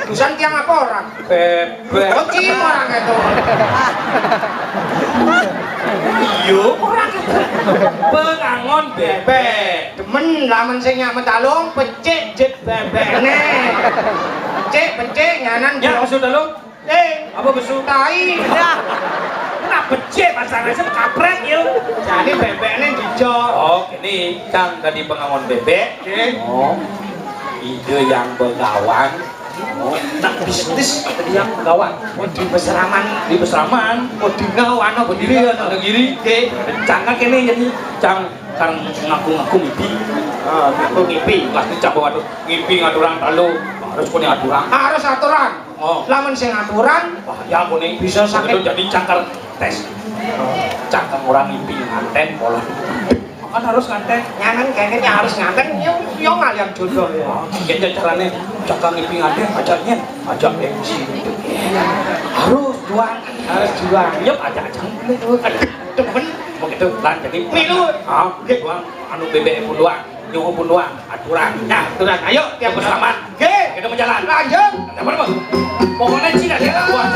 Dusan tiang apa orang? bebek. Oh cim orang itu. Iyo, orang pengangon bebek. Demen lamun sing nyak metalung pecik jet bebekne. Pecik nyanan Ya, bro. sudah lo. Apa besu tai? Kenapa becek pasangan kaprek yuk. Jadi bebekne dijok. Oh, ini Kang tadi pengangon bebek. Oh, ide yang begawan. Oh, nak bisnis tadi yang begawan. Oh di Besraman, Di Besraman. oh di Ngawan apa di Diri ada giri. Canggah kene jadi cang kan ngaku-ngaku mimpi. Ngaku ngipi. Pasti coba waduh ngipi ngaturang talu. Harus punya aturan. harus aturan. Oh. Lamun sing aturan Wah, ya aku nih Bisa sakit. Itu jadi cangkar tes. Cangkang orang mimpi nganten pola. Kan harus nganten. nyanan kayaknya harus nganten yo ngalian jodoh ya. Kayaknya caranya cangkang mimpi nganten ajaknya ajak MC. Harus jual. Harus jual. Yep, ajak. Temen Begitu lan jadi Milu. jual anu BBM pun doang. Nyuhu pun doang. Aturan. Nah, aturan. Ayo tiap bersama. Oke. Kita berjalan. Lanjut. Apa apa? Pokoknya sih dah dia buat.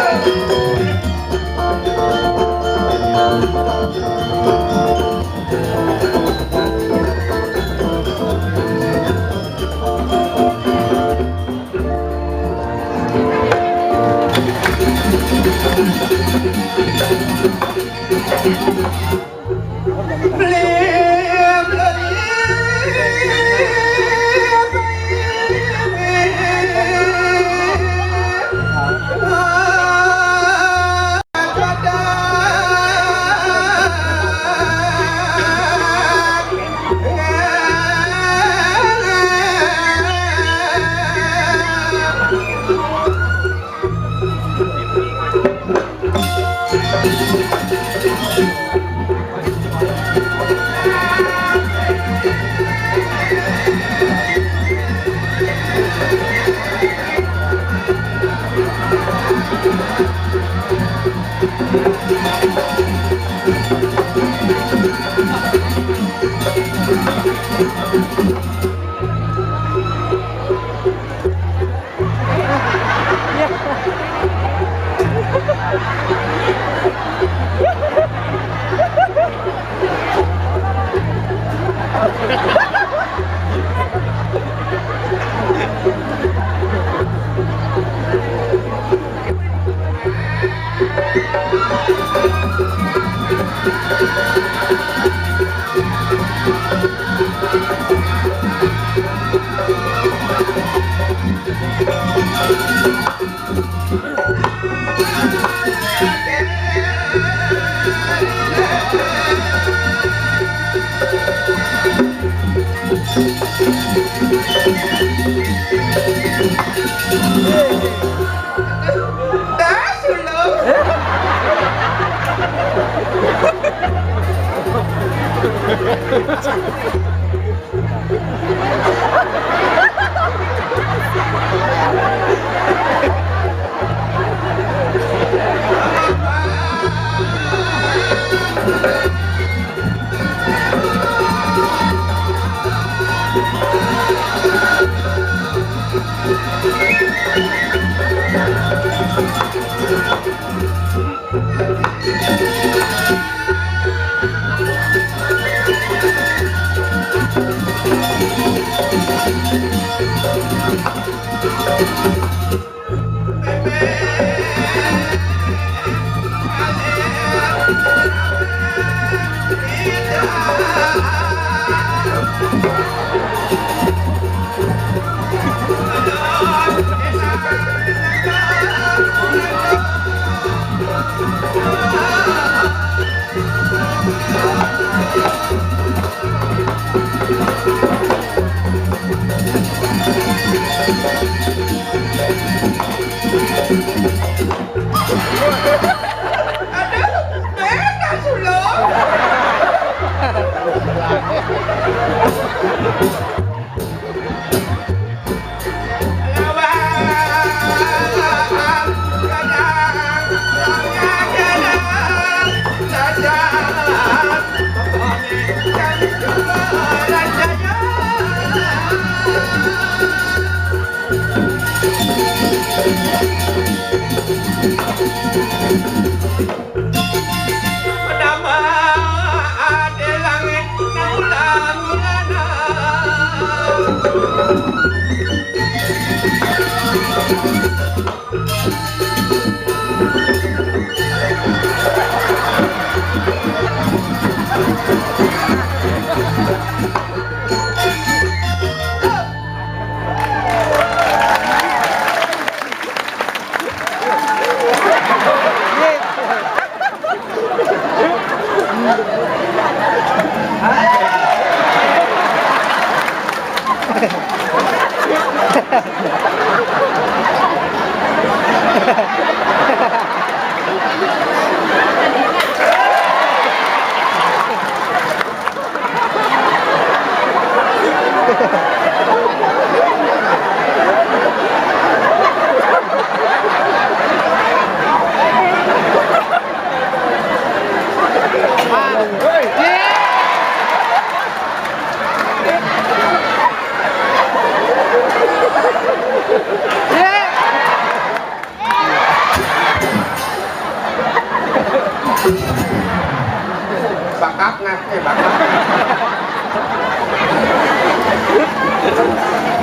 Bakat nanti bakat.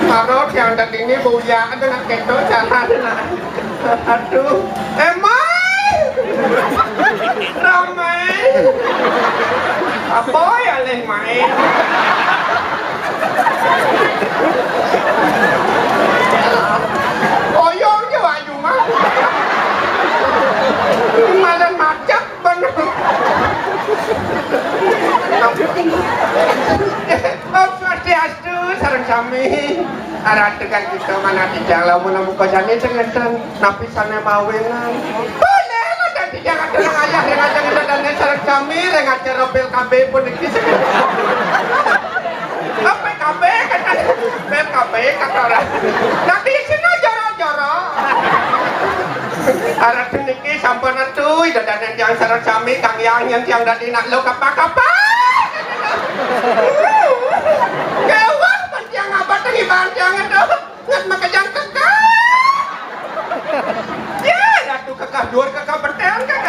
Marot yang tadi ini buya dengan keto jalan. Aduh, emai, ramai. Apa ya leh main? Oyong je waju mah. Malah macet bener. Om Swastiastu sareng sami. Arah tekan kita mana dijang lamun namu kajane cengetan napisane mawenan. Boleh lah jadi jangan terang ayah yang aja kita dan sareng sami reng aja robel KB pun iki. Apa KB kata KB kata orang. Nanti sini joro-joro. Arah niki sampun atuh dadanan yang sareng sami Kang Yang yang dadi nak lo kapa-kapa. Kewah panjang apa tadi panjang itu ngat makajang kekah. Ya ratu kekah duar kekah bertean kan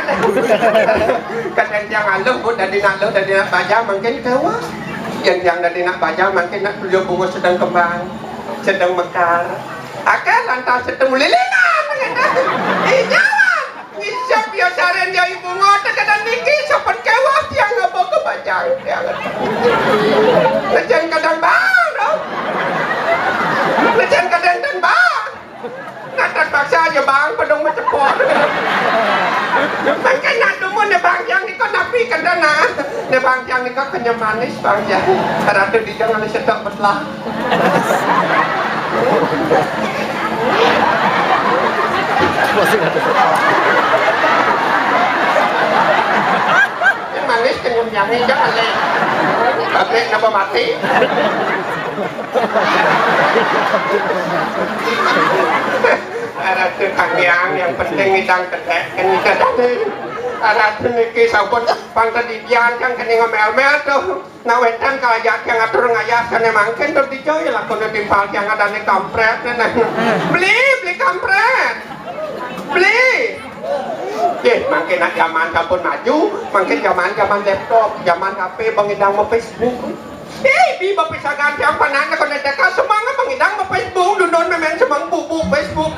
kadang yang aloh pun dadi nak lo dadi nak baja mungkin kewah. Yang dadi nak baja mungkin nak beliau bunga sedang kembang sedang mekar. Akan lantas sedang lilingan. Iya. Isap biasaren dia ibu ngotot kadang niki sapan kewah yang ngapa ke bajang dia. Lejan kadang bang dong. Lejan kadang dan bang. Natak paksa aja bang pedong mecepot. Mungkin nak dulu ne bang yang ni kau napi kadana. Ne bang yang ni kau kenyam manis bang yang. Ratu di jangan sedap betlah. Manis kenyam yang ni jangan le. Tapi kenapa mati? Ratu Kang yang penting idang ketek kita tadi. Ratu niki sampun pangkadidian kan kene ngomel-mel tuh. Nawetan kalajak yang atur ngayah kene mangken tuh dicoy lah kono timpal yang ada nih kampret beli kampret. Beli. Makin zaman sampun maju, makin zaman laptop, zaman HP pengidang mau Facebook. Di bapisagan yang panan ko na deka semangat mengidang ma Facebook dundon memen semang bubu Facebook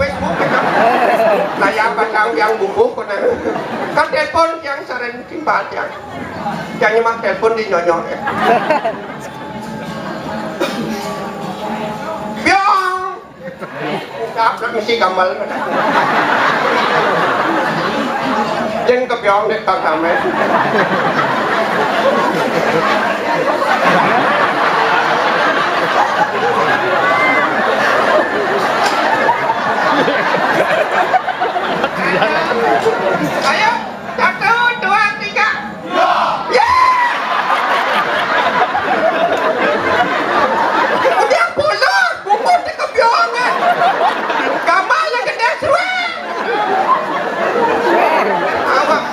layak patang yang bubu ko na kan telepon yang sering timbal yang nyemak telepon di nyonyok ya biong tak mesti gamal jeng ke biong dek tak kame ayo 1, 2, 3 ya udah pulang buku di kebiongan gamal yang gede suwe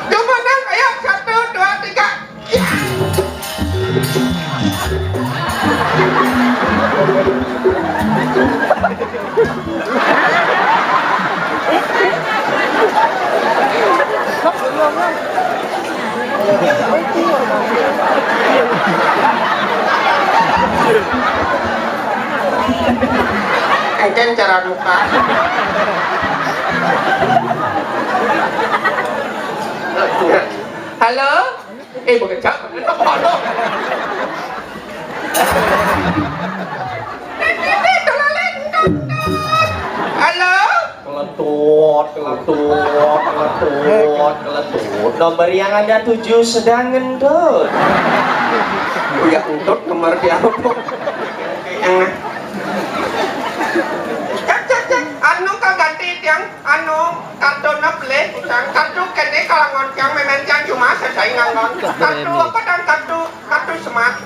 coba nang ayo 1, 2, 3 ya Enten cara duka halo bukan cak halo halo keletut nomor yang ada 7 sedang ngendut ya untuk nomor dia cek anu kaganti tiang anu kartu nable usang kartu kene kalangan yang memen yang cuma selesai ngangon kartu apa dan kartu smart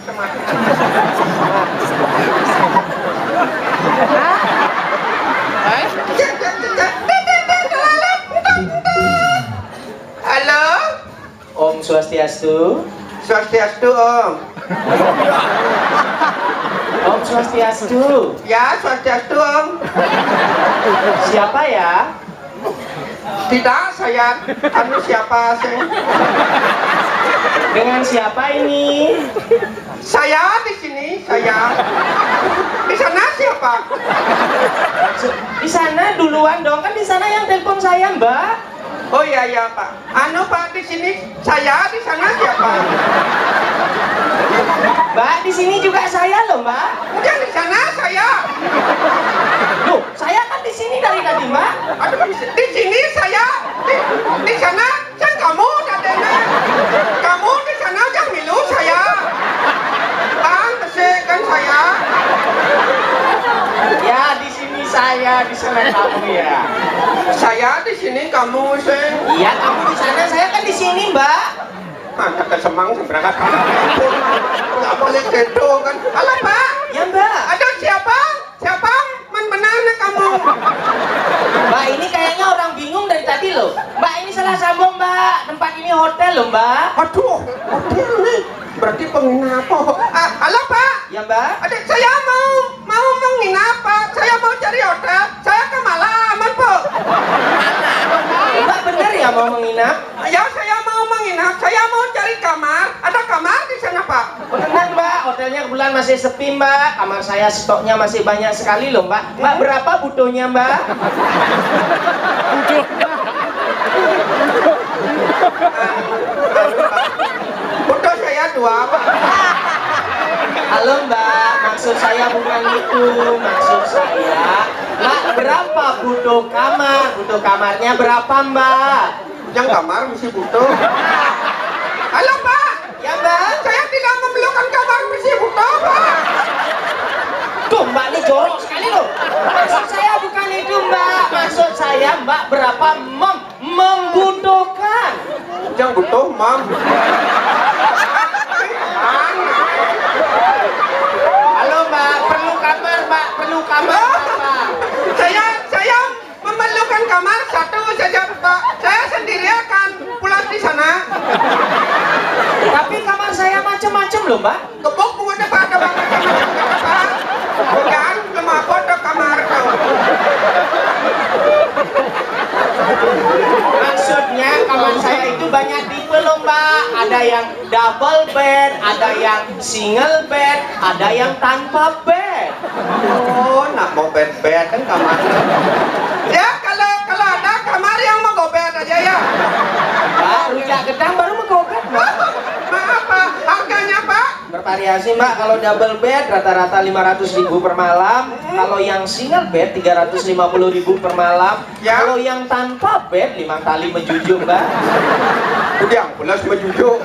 halo Om Swastiastu Swastiastu om Om Swastiastu ya Swastiastu om siapa ya? Tidak saya anu siapa sih Dengan siapa ini? saya di sini saya di sana siapa Di sana duluan dong, kan di sana yang telepon saya Mbak. oh iya pak anu pak di sini saya di sana siapa Mbak, di sini juga saya loh Mbak. udah di sana saya Loh, saya kan di sini dari tadi Mbak. aduh di sini saya di sana kan kamu dadanya kamu di sana jangan milu saya bang kesek kan saya Ya di sini saya, di sana kamu ya. saya di sini kamu sih Iya kamu di sana, saya kan di sini Mbak. ada kesemang berangkat nggak boleh gitu kan halo pak Ya Mbak. ada siapa man benar kamu Mbak ini kayaknya orang bingung dari tadi loh. Mbak ini salah sambung Mbak. Tempat ini hotel loh Mbak. aduh hotel nih berarti penginapan halo pak Ya Mbak. ada saya mau menginap pak saya mau cari hotel saya ke Malaman pak Mbak bener ya mau menginap? ya saya mau menginap saya mau cari kamar ada kamar di sana pak Tenang Mbak, hotelnya kebetulan masih sepi Mbak. Kamar saya stoknya masih banyak sekali loh Mbak. Mbak berapa butuhnya Mbak? butuh saya 2 pak Halo Mbak, maksud saya bukan itu. Maksud saya, Mbak berapa butuh kamar? Butuh kamarnya berapa Mbak? yang kamar mesti butuh halo pak Ya Mbak. saya tidak memerlukan kamar mesti butuh pak Tuh Mbak ini jorok sekali loh. Maksud saya bukan itu Mbak. Maksud saya Mbak berapa membutuhkan. yang butuh mam Halo Mbak, perlu kamar Mbak, perlu kamar berapa? saya memerlukan kamar 1 saja pak saya sendiri akan pulang di sana Tapi kamar saya macam-macam loh Mbak. kebuk bunga depan ada banget kamar bukan lemah foto kamar Maksudnya kamar saya itu banyak tipe loh Mbak. Ada yang double bed, ada yang single bed, ada yang tanpa bed. Oh, nak mau bed-bed kan kamarnya. Ya, kalau ada kamar yang mau go bed aja ya. Mbak, rujak gedang baru megobet Mbak. Maaf Pak, harganya Pak? Bervariasi Mbak, kalau double bed rata-rata 500.000 per malam. Kalau yang single bed 350.000 per malam. Ya. Kalau yang tanpa bed 5 kali menjunjung Mbak. Udah, pulas menjujuk.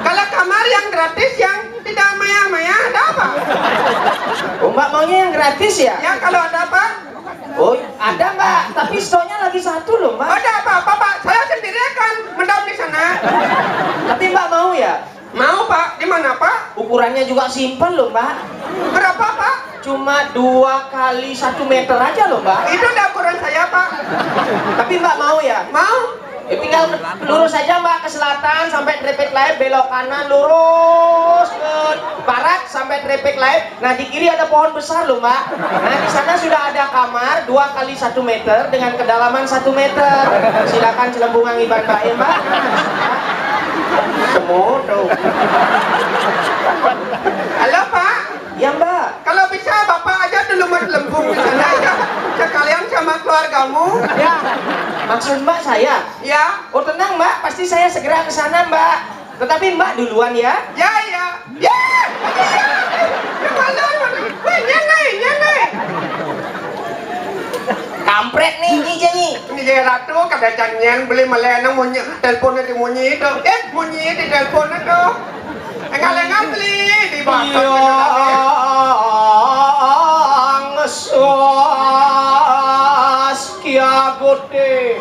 Kalau kamar yang gratis yang tidak maya-maya ada apa? Oh Mbak maunya yang gratis ya? Ya kalau ada Pak? Oh ada Mbak, tapi stoknya lagi satu loh Mbak. Ada apa Pak? Saya sendiri akan mendam di sana. Tapi Mbak mau ya? Mau Pak? Di mana Pak? Ukurannya juga simpel loh Mbak. Berapa Pak? Cuma 2 kali 1 meter aja loh Mbak. Itu udah ukuran saya Pak. Tapi Mbak mau ya? Mau? Tinggal lurus saja Mbak ke selatan sampai traffic light, belok kanan lurus ke barat sampai traffic light. Nah di kiri ada pohon besar loh Mbak. Nah di sana sudah ada kamar 2 kali 1 meter dengan kedalaman 1 meter. Silakan celembungan iban Mbak ya Mbak. Semodo. Halo Pak? Ya Mbak. Kalau bisa Bapak aja dulu lembung di sana ya. Sekalian sama keluargamu. Ya. Maksud Mbak saya? Ya. Oh tenang Mbak, pasti saya segera ke sana Mbak. Tetapi Mbak duluan ya. Ya ya. Ya. Wih, nyangai. Kampret nih ini janyi. Ini dia ratu kada canyen beli melenang munyi teleponnya di munyi itu. Munyi di telepon itu. Engal beli di bawah. Ngesos kia gede.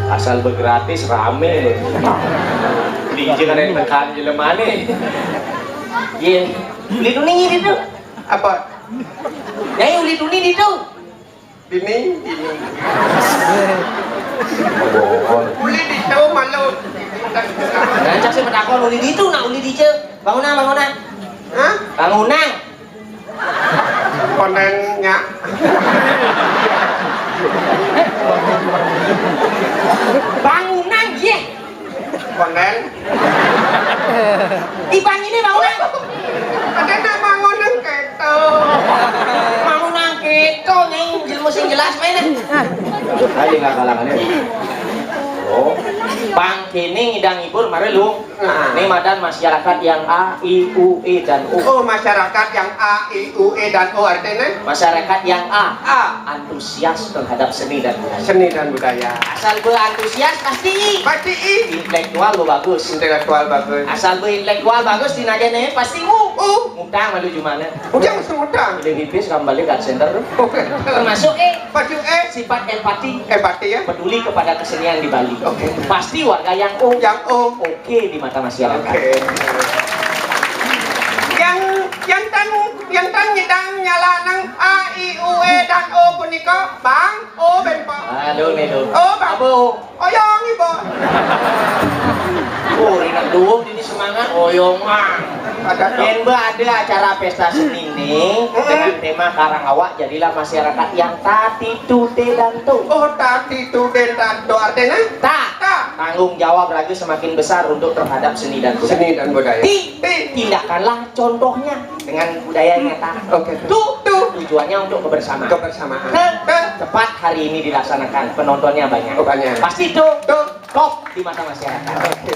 Asal bergratis rame di jangan tekan jelemane. Ye, uli duning itu. Apa? Ya uli duning itu. Ini. Uli di situ malu. Dan cak sih menakon uli itu nak uli dice. Bangunan. Hah? Bangunan. Konennya. Bangunan ye. Konen. Ibang ini bangunan. Ada nak bangunan keto. Bangunan keto nih ilmu sing jelas mana. Ayo nggak kalangannya. Oh, bang kini ngidang ibur mare lu. Ini madan masyarakat yang A, I, U, E dan U. Oh, masyarakat yang A, I, U, E dan O artinya? Masyarakat yang A, A. antusias terhadap seni dan budaya. Seni dan budaya. Asal berantusias pasti I. Pasti I. Intelektual lo bagus. Intelektual bagus. Asal intelektual bagus tinajane pasti U. Ngutang malu gimana? Udah mesti ngutang. Lebih pipis kembali ke center. Termasuk E. Baju E. Sifat empati. Empati ya. Peduli kepada kesenian di Bali. Oke. Pasti warga yang O. Yang O. Oke di mata masyarakat. Oke. Yang tan nyidang nyala nang A, I, U, E dan O punika Bang O ben Pak. Aduh nih tuh. Oh, Bang. Apa O? Oyong ibu. Oh, ringan duo ini semangat oyongan. Ada Yen ada acara pesta seni nih dengan tema Karangawak jadilah masyarakat yang tati tute dan tu. Oh, tadi tu den tado artinya? Tak. Tanggung jawab lagi semakin besar untuk terhadap seni dan budaya. Seni dan budaya. Tindakanlah contohnya dengan budaya nyata. Oke. Tujuannya untuk kebersamaan. Kebersamaan. Tepat hari ini dilaksanakan, penontonnya banyak. Oh, banyak. Pasti tuh. top di mata masyarakat.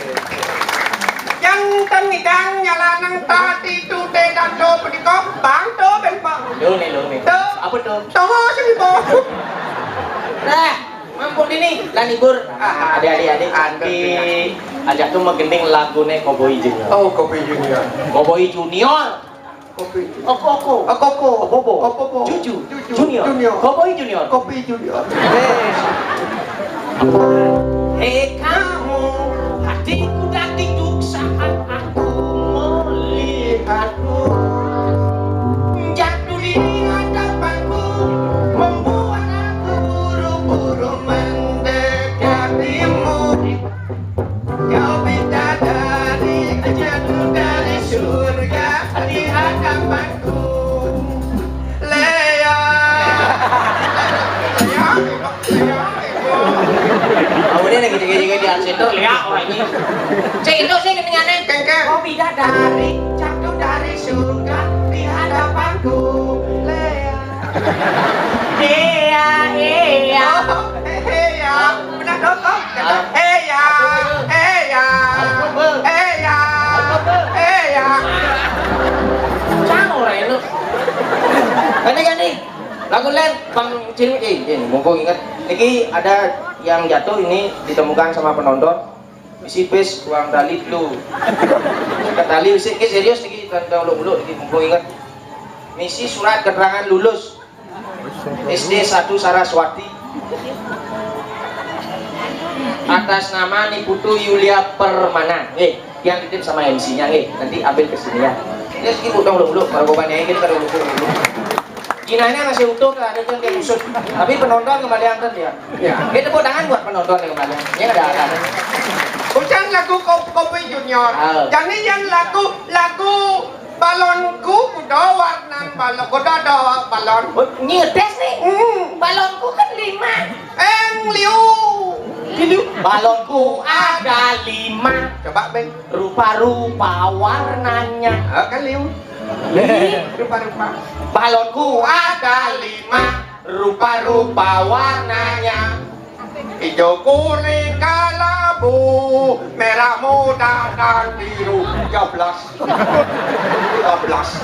Yang tengidang nyalanang tadi tu dan do pedikop bang do benpa. Lo nih. Do. Apa tuh? Tahu sih bo. Nah, mampu ini lah libur. Adik-adik cantik. Ajak tuh menggending lagunya Cowboy Junior. Oh, kopi junior. Cowboy Junior. Kopi. Oh, Koko. Oh, koko. Bobo. Oh, Bobo. Juju. Juju. Junior. Junior. Cowboy Junior. Kopi junior. Hei kamu, hatiku dah tinduk saat aku melihatmu. Jatuh di hadapanku, membuat aku buru-buru mendekatimu. Kau bidadari, jatuh dari surga di hadapanku. Lea. Oh, ini lagi gini-gini di Alcendo, lihat orang ini. Cek itu sih ketinggalan kengkeng. Oh, bidadari jatuh dari surga di hadapanku. Lea. Iya. Benar dong. Heya. Cang orang itu. Ganti. Lagu lain Bang Cilmi, ini mumpung ingat. Ini ada yang jatuh ini ditemukan sama penonton. Isi bes uang tali dulu. Kata tali ini serius ini tanda ulu ini mumpung ingat. Misi surat keterangan lulus SD 1 Saraswati atas nama Niputu Yulia Permana. Yang titip sama MC-nya, nanti ambil ke sini ya. Ini sedikit utang dulu, kalau bapaknya ini kalau dulu. Kinanya masih utuh, ada yang dia musuh. Tapi penonton kembali angkat ya. Ya. Kita tepuk tangan buat penonton yang kembali. Ini ada akan. Bukan lagu kopi junior. Jadi yang lagu balonku kuda warna balon kuda ada balon. Ini ngetes nih. Balonku kan 5. Liu. Balonku ada 5. Coba Ben. Rupa-rupa warnanya. Kan liu. Rupa-rupa. Balonku ada 5. Rupa-rupa warnanya. Hijau kuning kalabu, merah muda dan biru. 13.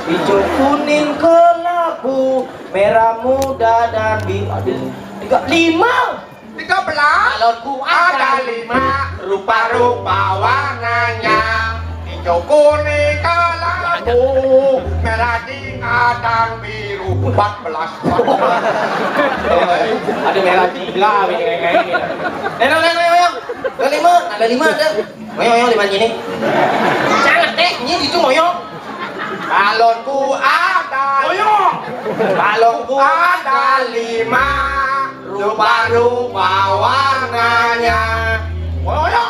Hijau kuning kelabu, merah muda dan biru. 5. 13. Balonku Ada 5 rupa-rupa warnanya. Hijau kuning kalabu, merah dinga dan biru. 14. Ada merah tiga, ini. Neng. Ada 5 ada. Moyong 5 ini. Sangat deh, ini itu moyong. Balonku ada. Moyong. Balonku ada 5. Rupa-rupa warnanya. Moyong.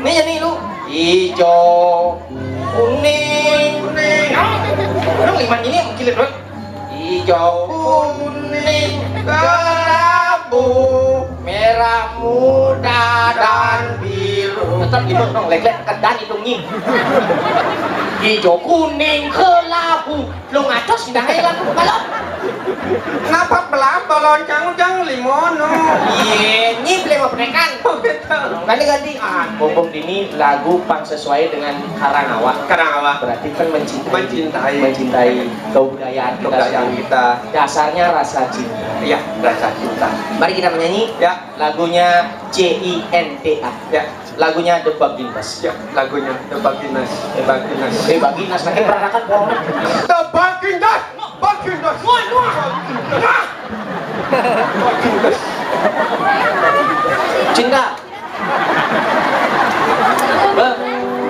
Nih lu. Hijau, kuning. Lu 5 ini yang gila dong. Hijau, kuning, kelabu, merah muda dan biru. Tetap gitu dong, lek-lek kedan hidungnya. Hijau, kuning, kelabu. Lu ngaco sih dah kan balon. Kenapa belah balon cang limono? Iya, ini beli mau penekan. Ganti. Bongbong Dini lagu pang sesuai dengan karangawa. Berarti kan mencintai kebudayaan kita. Dasarnya rasa cinta. Iya, rasa cinta. Mari kita menyanyi. Ya. Lagunya CINTA. Ya. Lagunya The Baginas. Ya, lagunya The Baginas. Baginas nanti peranakan pohon. The Baginas. Cinta.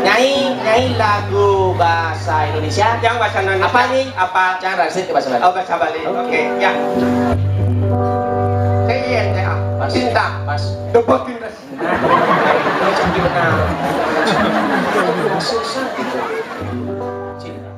Nyanyi lagu bahasa Indonesia. Yang bahasa Indonesia. Apa nih? Apa? Jangan rasit ke bahasa Bali. Oh, bahasa Bali. Oke, ya. CINTA. Cinta. Pas. The Baginas. Canggih benar. Susah gitu. Cinta.